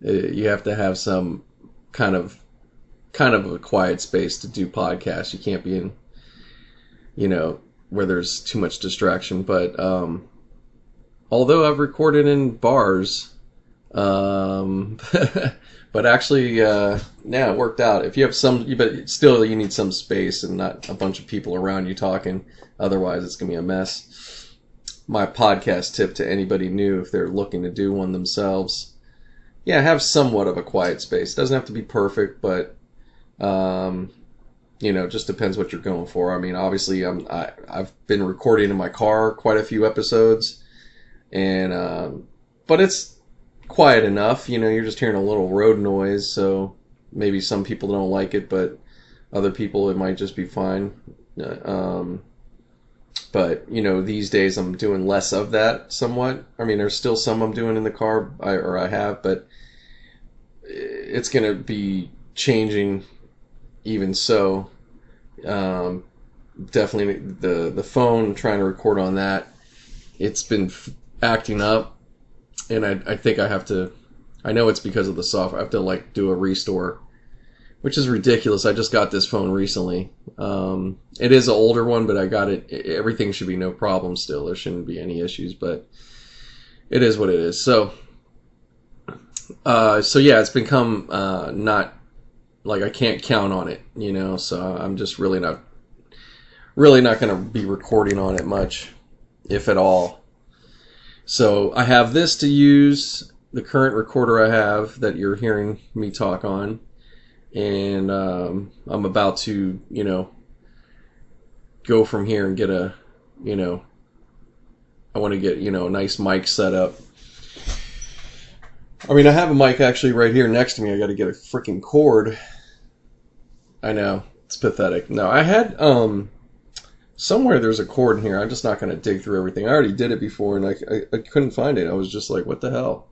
you have to have some kind of a quiet space to do podcasts. You can't be in, where there's too much distraction. But although I've recorded in bars, but actually, it worked out. If you have but still you need some space and not a bunch of people around you talking. Otherwise, it's gonna be a mess. My podcast tip to anybody new, if they're looking to do one themselves, have somewhat of a quiet space. Doesn't have to be perfect, but just depends what you're going for. I mean, obviously, I've been recording in my car quite a few episodes, and but it's quiet enough. You're just hearing a little road noise, so maybe some people don't like it, but other people it might just be fine. But these days I'm doing less of that somewhat. I mean, there's still some I'm doing in the car, I have, but it's gonna be changing. Even so, definitely the phone, trying to record on that, it's been acting up. And I think I know it's because of the software. I have to do a restore, which is ridiculous. I just got this phone recently. It is an older one, but I got it. Everything should be no problem still. There shouldn't be any issues, but it is what it is. So it's become not like I can't count on it, so I'm just really not going to be recording on it much, if at all. So I have this to use, the current recorder I have that you're hearing me talk on, and I'm about to, go from here and get I want to get, a nice mic set up. I mean, I have a mic actually right here next to me. I got to get a freaking cord. I know, it's pathetic. No, I had, somewhere there's a cord in here. I'm just not going to dig through everything. I already did it before, and I couldn't find it. I was just like, what the hell?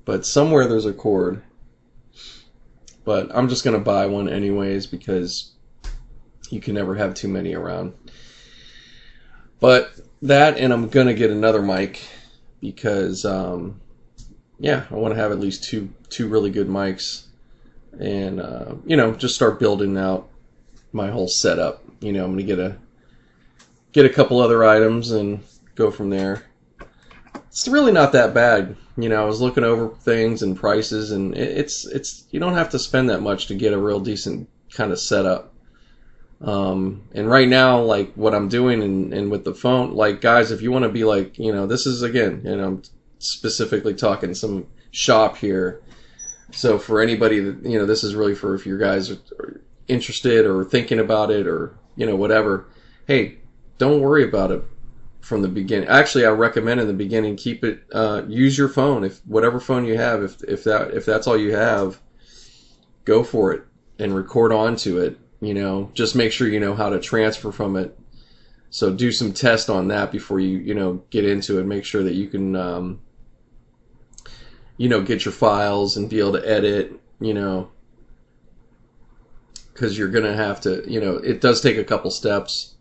But somewhere there's a cord. But I'm just going to buy one anyways, because you can never have too many around. But that, and I'm going to get another mic, because, I want to have at least two really good mics. And, just start building out my whole setup. I'm going to get a couple other items and go from there. It's really not that bad. I was looking over things and prices, and it's you don't have to spend that much to get a real decent kind of setup. And right now, like what I'm doing and with the phone, like guys, if you want to be like, this is again, I'm specifically talking some shop here. So for anybody that, this is really for if you guys are interested or thinking about it or, whatever. Hey, don't worry about it from the beginning. Actually, I recommend in the beginning, keep it, use your phone. If whatever phone you have, if that's all you have, go for it and record onto it. Just make sure you know how to transfer from it. So do some test on that before you, get into it. Make sure that you can, get your files and be able to edit, because you're going to have to, it does take a couple steps.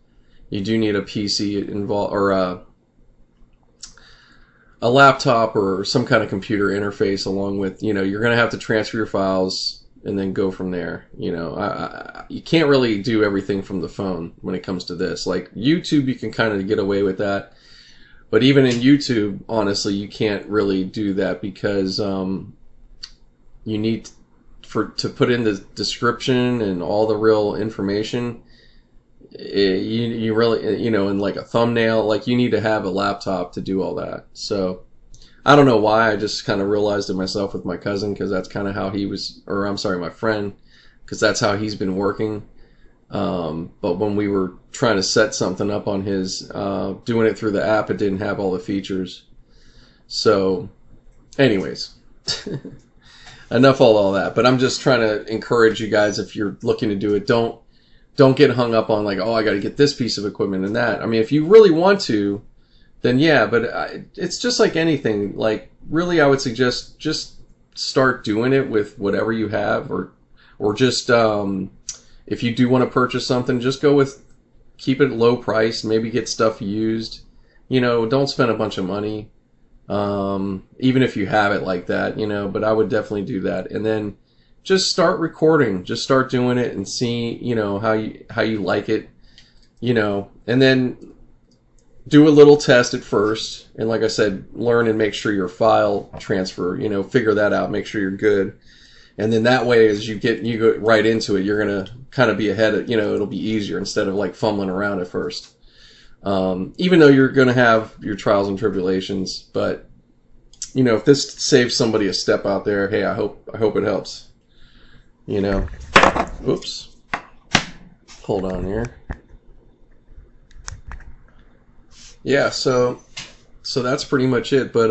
You do need a PC involved, or a laptop or some kind of computer interface along with, you're going to have to transfer your files and then go from there. You can't really do everything from the phone when it comes to this. Like YouTube, you can kind of get away with that. But even in YouTube, honestly, you can't really do that because you need to put in the description and all the real information. You really, in like a thumbnail, like you need to have a laptop to do all that. So I don't know why. I just kind of realized it myself with my cousin, because that's kind of how he was, or I'm sorry, my friend, because that's how he's been working. But when we were trying to set something up on his, doing it through the app, it didn't have all the features. So, anyways, enough all that. But I'm just trying to encourage you guys, if you're looking to do it, don't get hung up on like, oh, I got to get this piece of equipment and that. I mean, if you really want to, then yeah, but it's just like anything. Like, really, I would suggest just start doing it with whatever you have, or just, if you do want to purchase something, just go with, keep it low price, maybe get stuff used. You know, don't spend a bunch of money, even if you have it like that, you know, but I would definitely do that. And then just start recording, just start doing it and see, you know, how you like it, you know, and then do a little test at first. And like I said, learn and make sure your file transfer, you know, figure that out, make sure you're good. And then that way, as you go right into it, you're going to kind of be ahead of, you know, it'll be easier instead of like fumbling around at first. Even though you're going to have your trials and tribulations, but you know, if this saves somebody a step out there, hey, I hope it helps. You know, oops, hold on here. Yeah, so that's pretty much it. But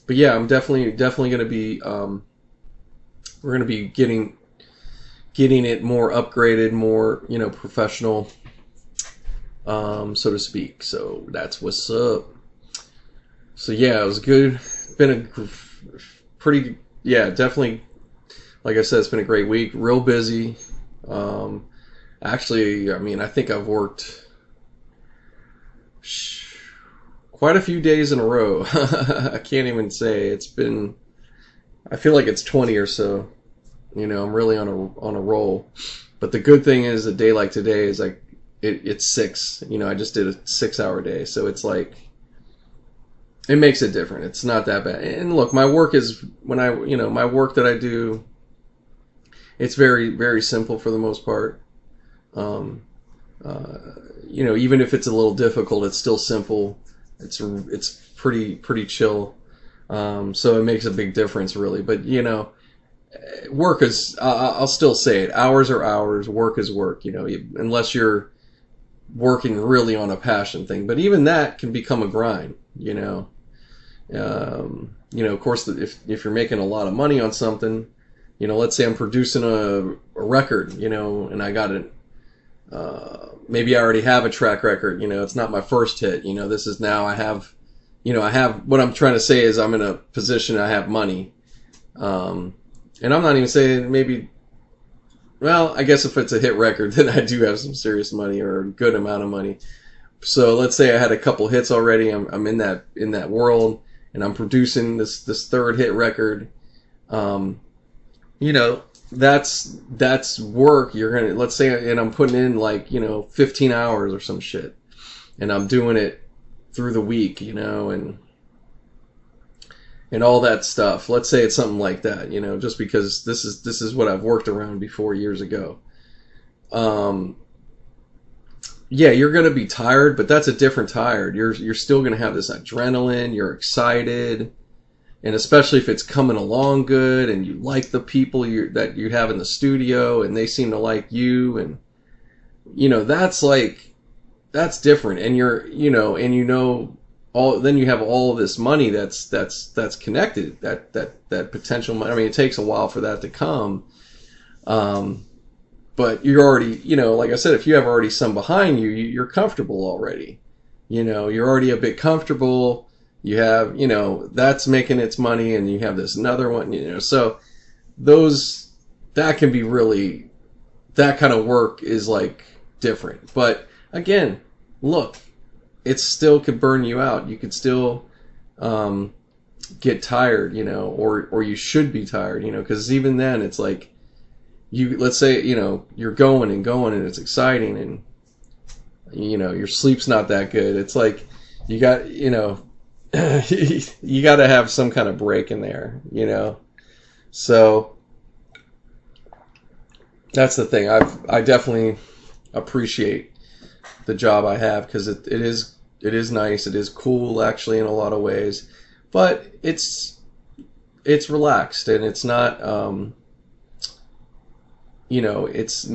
yeah, I'm definitely going to be, we're going to be getting it more upgraded, more, you know, professional, so to speak. So that's what's up. So yeah, it was good. Been a pretty, yeah, definitely, like I said, it's been a great week. Real busy. Actually, I mean, I think I've worked quite a few days in a row. I can't even say. It's been, I feel like it's 20 or so. You know, I'm really on a roll. But the good thing is, a day like today is like, it's 6. You know, I just did a 6-hour day, so it's like, it makes it different. It's not that bad. And look, my work is, my work that I do, it's very, very simple for the most part. You know, even if it's a little difficult, it's still simple. It's pretty chill. So it makes a big difference, really. But you know, work is, I'll still say it, hours are hours, work is work, you know, unless you're working really on a passion thing. But even that can become a grind, you know. You know, of course, if you're making a lot of money on something, you know, let's say I'm producing a record, you know, and I got it, maybe I already have a track record, you know, it's not my first hit, you know, this is now I have, what I'm trying to say is I'm in a position, I have money, and I'm not even saying maybe, well, I guess if it's a hit record, then I do have some serious money or a good amount of money. So let's say I had a couple hits already. I'm in that world, and I'm producing this third hit record. You know, that's work. Let's say, and I'm putting in like, you know, 15 hours or some shit, and I'm doing it through the week, you know, and all that stuff. Let's say it's something like that, you know, just because this is what I've worked around before years ago. Yeah, you're going to be tired, but that's a different tired. You're still going to have this adrenaline, you're excited, and especially if it's coming along good and you like the people that you have in the studio and they seem to like you, and you know, that's different. And then you have all of this money that's connected, that potential money. I mean, it takes a while for that to come. But you're already, you know, like I said, if you have already some behind you, you're comfortable already. You know, you're already a bit comfortable. You have, you know, that's making its money, and you have this another one, you know. So that can be really, that kind of work is like different. But again, look, it still could burn you out. You could still get tired, you know, or you should be tired, you know, because even then it's like, let's say, you know, you're going and it's exciting, and you know, your sleep's not that good. It's like you got, you know, you got to have some kind of break in there, you know. So that's the thing. I definitely appreciate the job I have, because it is nice. It is cool, actually, in a lot of ways, but it's relaxed, and it's not it's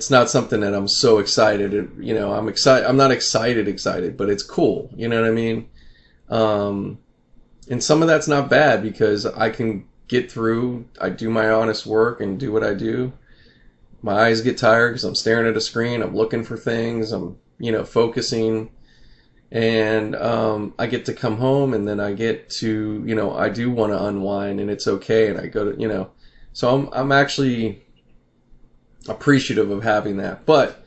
not something that I'm so excited. I'm excited. I'm not excited, but it's cool. You know what I mean? And some of that's not bad because I can get through. I do my honest work and do what I do. My eyes get tired because I'm staring at a screen. I'm looking for things. I'm, focusing. And I get to come home and then I get to, I do want to unwind and it's okay. And I go to, so I'm actually appreciative of having that. But,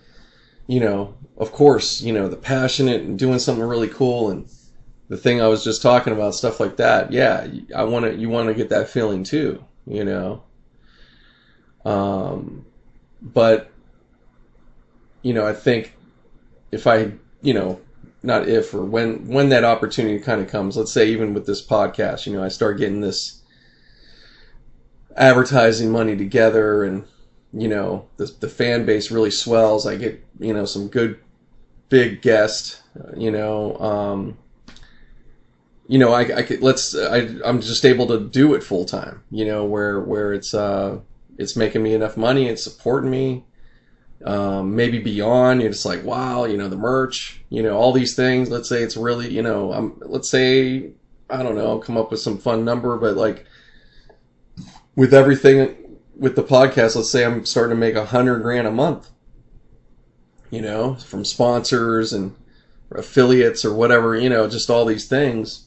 of course, the passionate and doing something really cool and the thing I was just talking about, stuff like that. Yeah, you want to get that feeling too, But, I think if I, not if or when that opportunity kind of comes, let's say even with this podcast, I start getting this advertising money together and, the fan base really swells. I get, some good big guests, I'm just able to do it full time, where it's making me enough money, it's supporting me, maybe beyond. You're just like, wow, the merch, all these things. Let's say it's really, let's say, I don't know, come up with some fun number, but like with everything with the podcast, let's say I'm starting to make $100,000 a month, from sponsors and affiliates or whatever, just all these things.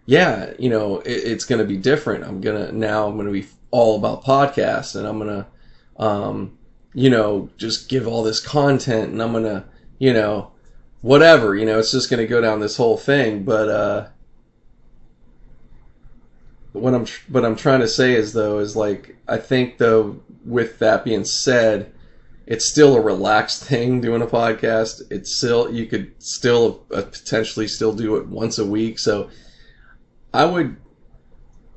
It's going to be different. I'm going to be all about podcasts and I'm going to, just give all this content and I'm going to, whatever, it's just going to go down this whole thing. But what I'm trying to say is like, I think though, with that being said, it's still a relaxed thing doing a podcast. It's still, you could still potentially still do it once a week. So I would,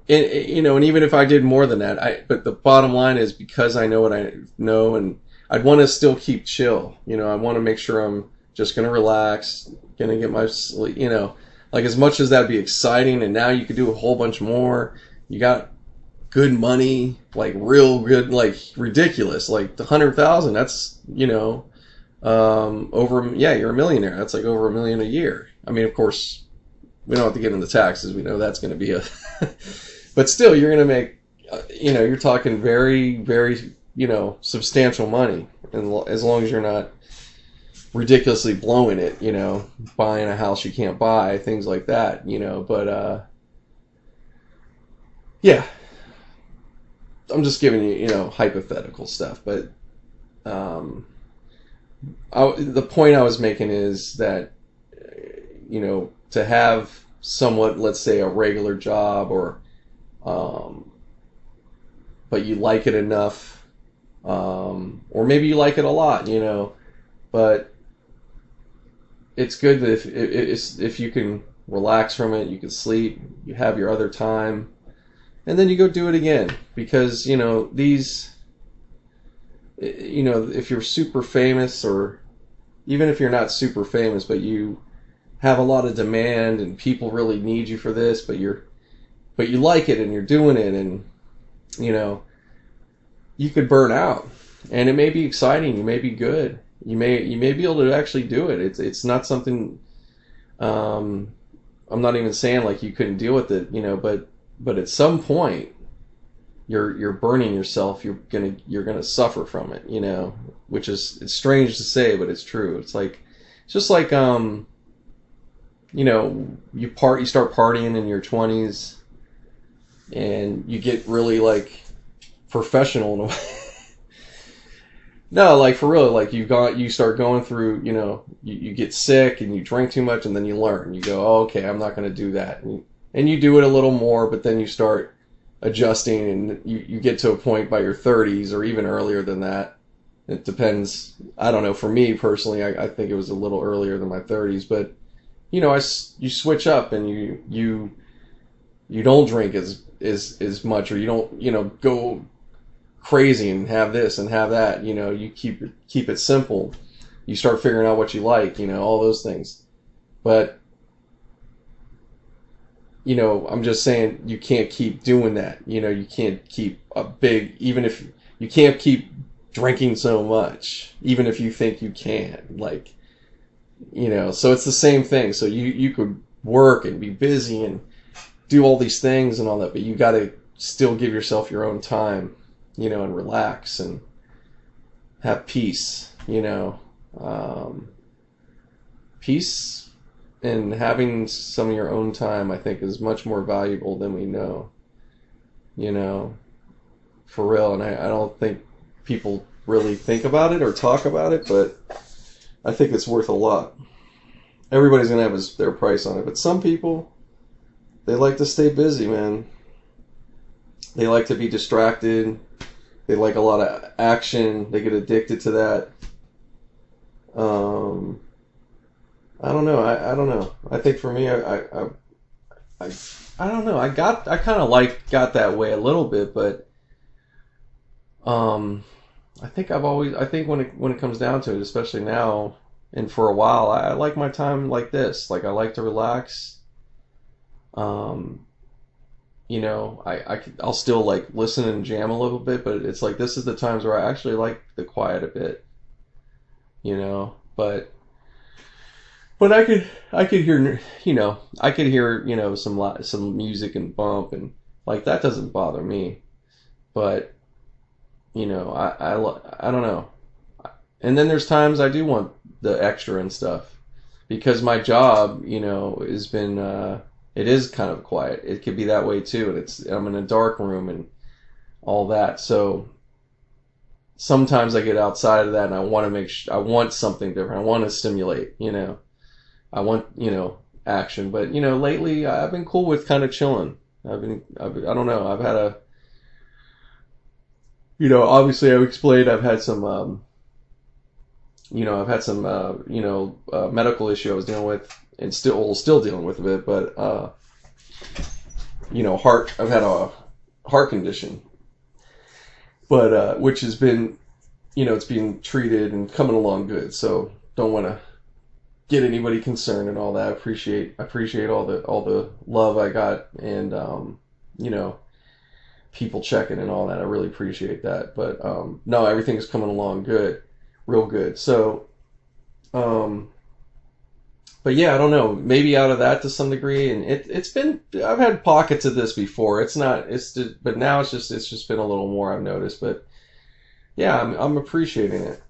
and even if I did more than that, but the bottom line is because I know what I know and I'd want to still keep chill. I want to make sure I'm just going to relax, going to get my sleep, like as much as that'd be exciting. And now you could do a whole bunch more. You got good money, like real good, like ridiculous, like the 100,000. That's you're a millionaire. That's like over $1 million a year. I mean, of course, we don't have to get into taxes. We know that's going to be but still, you're going to make, you're talking very, very, substantial money, and as long as you're not ridiculously blowing it, buying a house you can't buy, things like that, But yeah. I'm just giving you, hypothetical stuff, but the point I was making is that, to have somewhat, let's say, a regular job or, but you like it enough, or maybe you like it a lot, but it's good that if you can relax from it, you can sleep, you have your other time. And then you go do it again because, if you're super famous or even if you're not super famous, but you have a lot of demand and people really need you for this, but you like it and you're doing it and, you could burn out and it may be exciting. You may be good. You may be able to actually do it. It's not something, I'm not even saying like you couldn't deal with it, but at some point, you're burning yourself. You're gonna suffer from it, which is, it's strange to say, but it's true. It's just like you start partying in your 20s, and you get really like professional in a way. No, like for real, like you start going through, you get sick and you drink too much, and then you learn. You go, oh, okay, I'm not gonna do that. And you do it a little more, but then you start adjusting and you get to a point by your 30s or even earlier than that. It depends. I don't know. For me personally, I think it was a little earlier than my 30s, but you switch up and you don't drink as much, or you don't, go crazy and have this and have that. You keep it simple. You start figuring out what you like, all those things. But I'm just saying you can't keep doing that. You can't keep even if you can't keep drinking so much, even if you think you can. Like, so it's the same thing. So you could work and be busy and do all these things and all that, but you got to still give yourself your own time, and relax and have peace, peace and having some of your own time, I think, is much more valuable than we know, for real. And I don't think people really think about it or talk about it, but I think it's worth a lot. Everybody's going to have their price on it, but some people, they like to stay busy, man. They like to be distracted. They like a lot of action. They get addicted to that. I don't know. I don't know. I think for me, I don't know. I kind of got that way a little bit, but I think when it comes down to it, especially now and for a while, I like my time like this. Like, I like to relax. I'll still like listen and jam a little bit, but it's like this is the times where I actually like the quiet a bit, but I could hear, some music and bump, and like that doesn't bother me, but I don't know. And then there's times I do want the extra and stuff, because my job, has been it is kind of quiet. It could be that way too, and I'm in a dark room and all that. So sometimes I get outside of that, and I want to I want something different. I want to stimulate, I want, action. But lately I've been cool with kind of chilling. I don't know. I've had obviously I explained I've had some medical issue I was dealing with, and still dealing with a bit, but I've had a heart condition, but which has been, it's being treated and coming along good. So don't want to get anybody concerned and all that. I appreciate all the love I got, and people checking and all that. I really appreciate that. But no, everything's coming along good, real good. So but yeah, I don't know, maybe out of that to some degree, and I've had pockets of this before. But now it's just been a little more, I've noticed. But yeah, I'm appreciating it.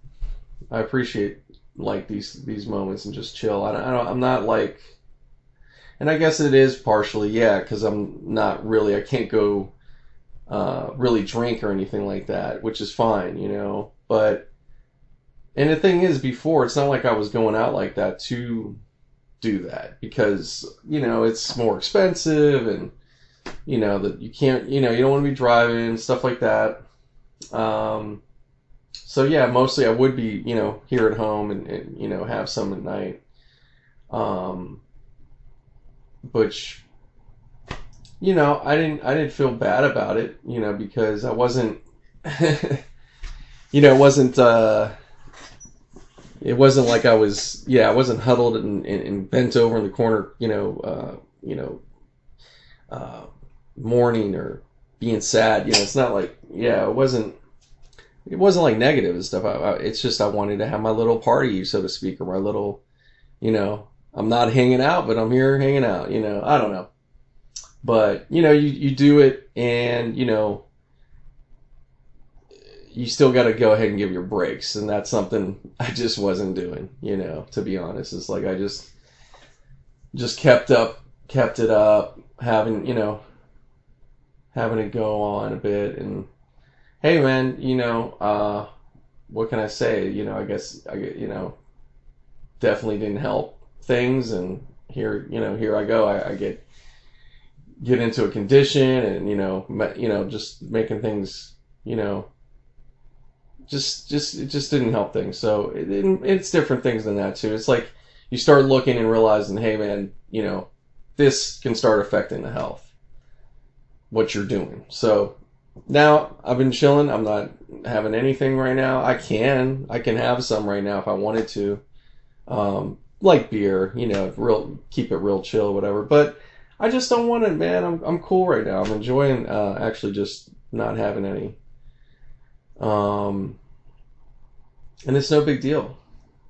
I appreciate like these moments and just chill. I'm not like, and I guess it is partially, yeah, because I can't go really drink or anything like that, which is fine, but, and the thing is, before, it's not like I was going out like that to do that, because it's more expensive, and that you can't, you don't want to be driving, stuff like that. So yeah, mostly I would be here at home and have some at night, which I didn't feel bad about it, because I wasn't it wasn't like I wasn't huddled and bent over in the corner, mourning or being sad. It's not like, it wasn't like negative and stuff. It's just I wanted to have my little party, so to speak, or my little, I'm not hanging out, but I'm here hanging out. I don't know, but you do it, and you still got to go ahead and give your breaks, and that's something I just wasn't doing, to be honest. It's like I just kept it up, having it go on a bit, and hey man, what can I say? I guess I get, definitely didn't help things, and here I go. I get into a condition, and just making things, it just didn't help things. So it's different things than that too. It's like you start looking and realizing, hey man, this can start affecting the health, what you're doing. So now I've been chilling. I'm not having anything right now. I can have some right now if I wanted to, like beer, keep it real chill, whatever. But I just don't want it, man. I'm cool right now. I'm enjoying actually just not having any. And it's no big deal,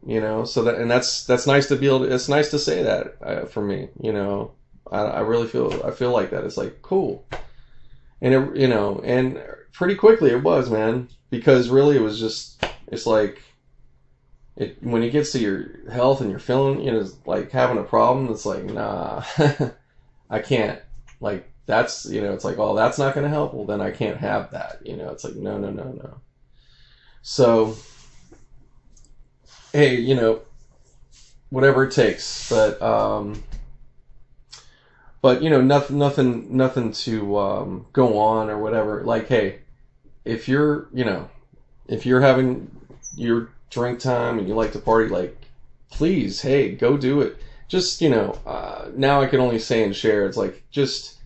you know. So that's nice to be able to. It's nice to say that for me, you know. I really feel like that. It's like cool, and it, you know, and pretty quickly it was, man, because really it was just, it's like it when it gets to your health and you're feeling, you know, like having a problem. It's like, nah, I can't. Like that's, you know, it's like, oh, that's not going to help. Well, then I can't have that. You know, it's like, no, no, no, no. So, hey, you know, whatever it takes, but you know, nothing to go on or whatever. Like, hey, if you're, you know, if you're having your drink time and you like to party, like, please, hey, go do it. Just, you know, now I can only say and share. It's like, just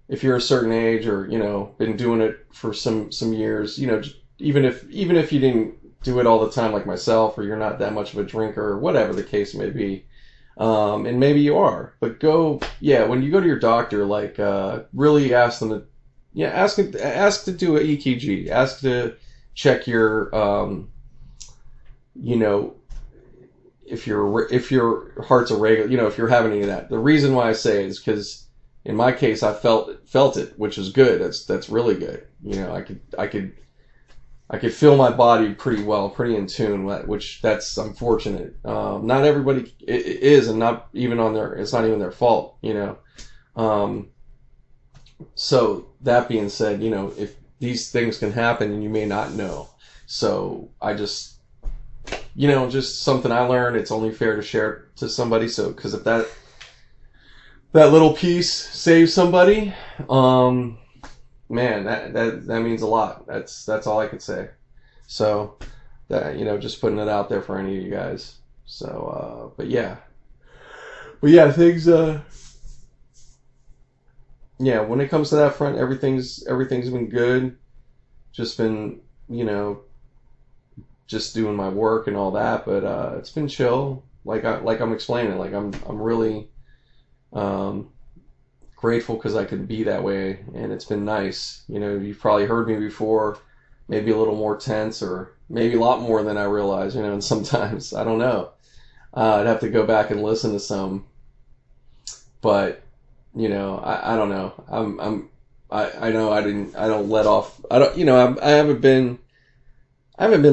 if you're a certain age or, you know, been doing it for some years, you know, even if you didn't do it all the time like myself, or you're not that much of a drinker, or whatever the case may be. And maybe you are, but when you go to your doctor, like, really ask them to, yeah, ask to do an EKG, ask to check your, you know, if your heart's irregular, you know, if you're having any of that. The reason why I say it is because in my case, I felt it, which is good. That's really good. You know, I could feel my body pretty well, pretty in tune, which that's unfortunate. Not everybody is, and not even it's not even their fault, you know. So that being said, you know, if these things can happen and you may not know. So I just, you know, just something I learned. It's only fair to share to somebody. So, because if that little piece saves somebody, man, that means a lot. That's all I could say. So that, you know, just putting it out there for any of you guys. So, but yeah, things. Yeah, when it comes to that front, everything's been good. Just been, you know, just doing my work and all that. But it's been chill. Like I'm explaining. Like I'm really grateful because I could be that way, and it's been nice. You know, you've probably heard me before, maybe a little more tense, or maybe a lot more than I realize, you know, and sometimes, I don't know. I'd have to go back and listen to some, but, you know, I don't know. I know I don't let off, I don't, you know, I haven't been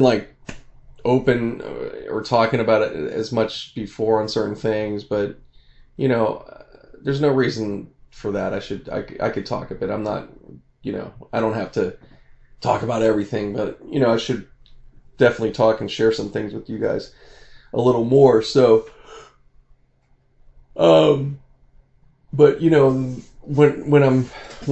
like open or talking about it as much before on certain things, but, you know, there's no reason for that. I could talk a bit. I'm not, you know, I don't have to talk about everything, but, you know, I should definitely talk and share some things with you guys a little more. So, but, you know, when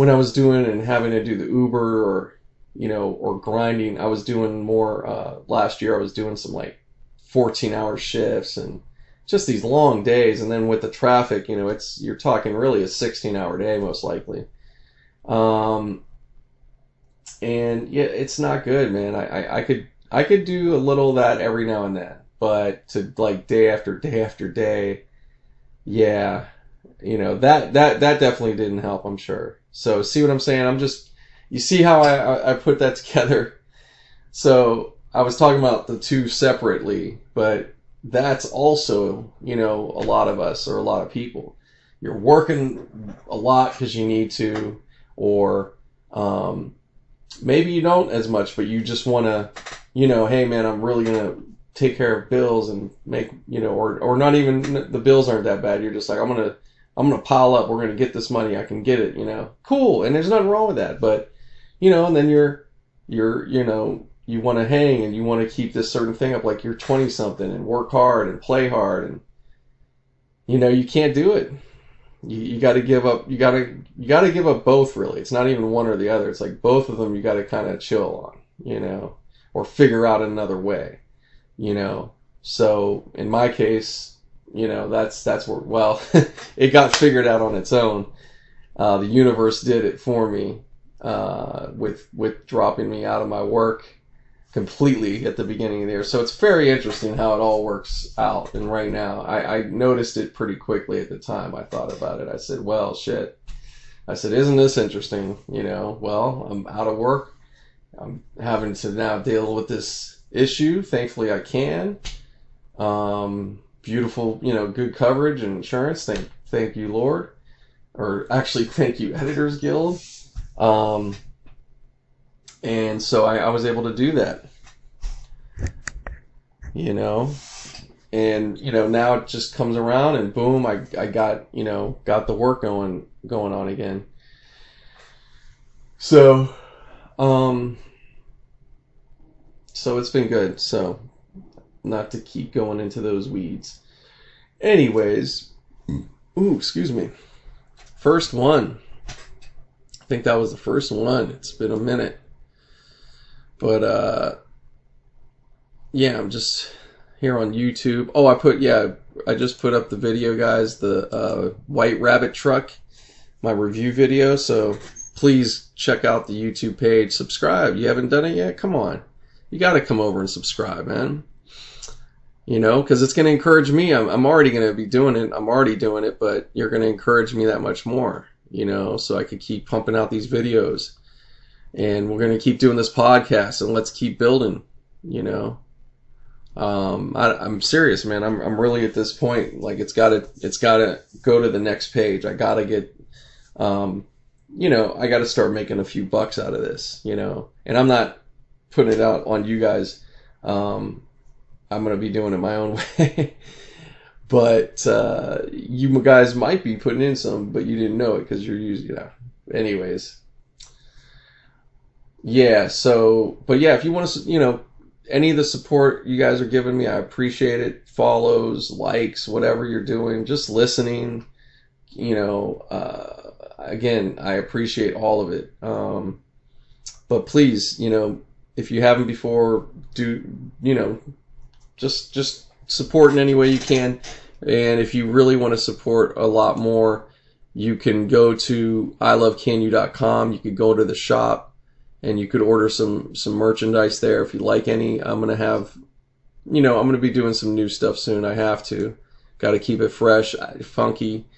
I was doing and having to do the Uber, or, you know, or grinding, I was doing more, last year I was doing some like 14-hour shifts and just these long days, and then with the traffic, you know, you're talking really a 16-hour day most likely. And yeah, it's not good, man. I could do a little of that every now and then, but to like day after day after day, yeah, you know, that definitely didn't help, I'm sure. So see what I'm saying? You see how I put that together? So I was talking about the two separately, but that's also, you know, a lot of us, or a lot of people. You're working a lot because you need to, or maybe you don't as much, but you just want to, you know, hey man, I'm really going to take care of bills and make, you know, or not even, the bills aren't that bad. You're just like, I'm going to pile up. We're going to get this money. I can get it, you know. Cool. And there's nothing wrong with that. But, you know, and then you're, you know, you want to hang and you want to keep this certain thing up, like you're 20 something and work hard and play hard, and, you know, you can't do it. You got to give up. You got to give up both, really. It's not even one or the other. It's like both of them you got to kind of chill on, you know, or figure out another way, you know. So in my case, you know, that's where, well, it got figured out on its own. The universe did it for me, with dropping me out of my work. completely at the beginning of the year. So it's very interesting how it all works out. And right now, I noticed it pretty quickly at the time I thought about it. I said, well, shit. I said, isn't this interesting? You know, well, I'm out of work. I'm having to now deal with this issue. Thankfully, I can. Beautiful, you know, good coverage and insurance. Thank you, Lord. Or actually, thank you, Editors Guild. And so I was able to do that, you know, and, you know, now it just comes around and boom, I got, you know, got the work going on again. So, so it's been good. So not to keep going into those weeds. Anyways, ooh, excuse me. First one. I think that was the first one. It's been a minute. But, yeah, I'm just here on YouTube. Oh, I just put up the video, guys, the White Rabbit truck, my review video. So please check out the YouTube page. Subscribe. You haven't done it yet? Come on. You got to come over and subscribe, man. You know, because it's going to encourage me. I'm already going to be doing it. I'm already doing it, but you're going to encourage me that much more, you know, so I could keep pumping out these videos. And we're going to keep doing this podcast, and let's keep building, you know. I'm serious, man. I'm really at this point, like it's got to go to the next page. I got to get, you know, I got to start making a few bucks out of this, you know, and I'm not putting it out on you guys. I'm going to be doing it my own way, but, you guys might be putting in some, but you didn't know it because you're using, you know, anyways. Yeah, so, but yeah, if you want to, you know, any of the support you guys are giving me, I appreciate it. Follows, likes, whatever you're doing, just listening, you know, again, I appreciate all of it. But please, you know, if you haven't before, do, you know, just support in any way you can. And if you really want to support a lot more, you can go to ilovecanu.com. You could go to the shop. And you could order some merchandise there if you like any. I'm going to have, you know, I'm going to be doing some new stuff soon. I have to. Got to keep it fresh, funky.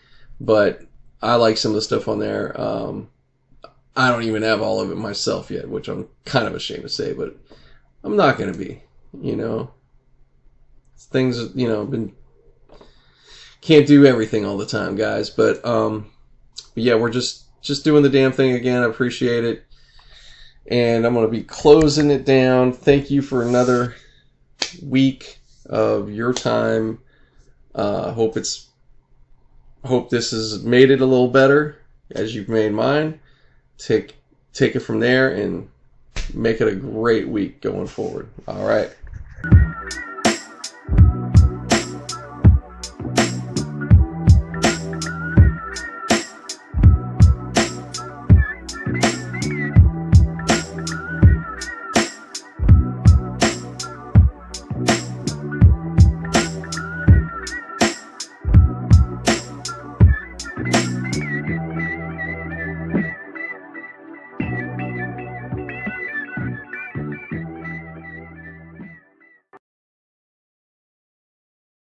But I like some of the stuff on there. I don't even have all of it myself yet, which I'm kind of ashamed to say, but I'm not going to be, you know. Things, you know, can't do everything all the time, guys. But yeah, we're just doing the damn thing again. I appreciate it. And I'm going to be closing it down. Thank you for another week of your time. Hope this has made it a little better as you've made mine. Take it from there and make it a great week going forward. All right.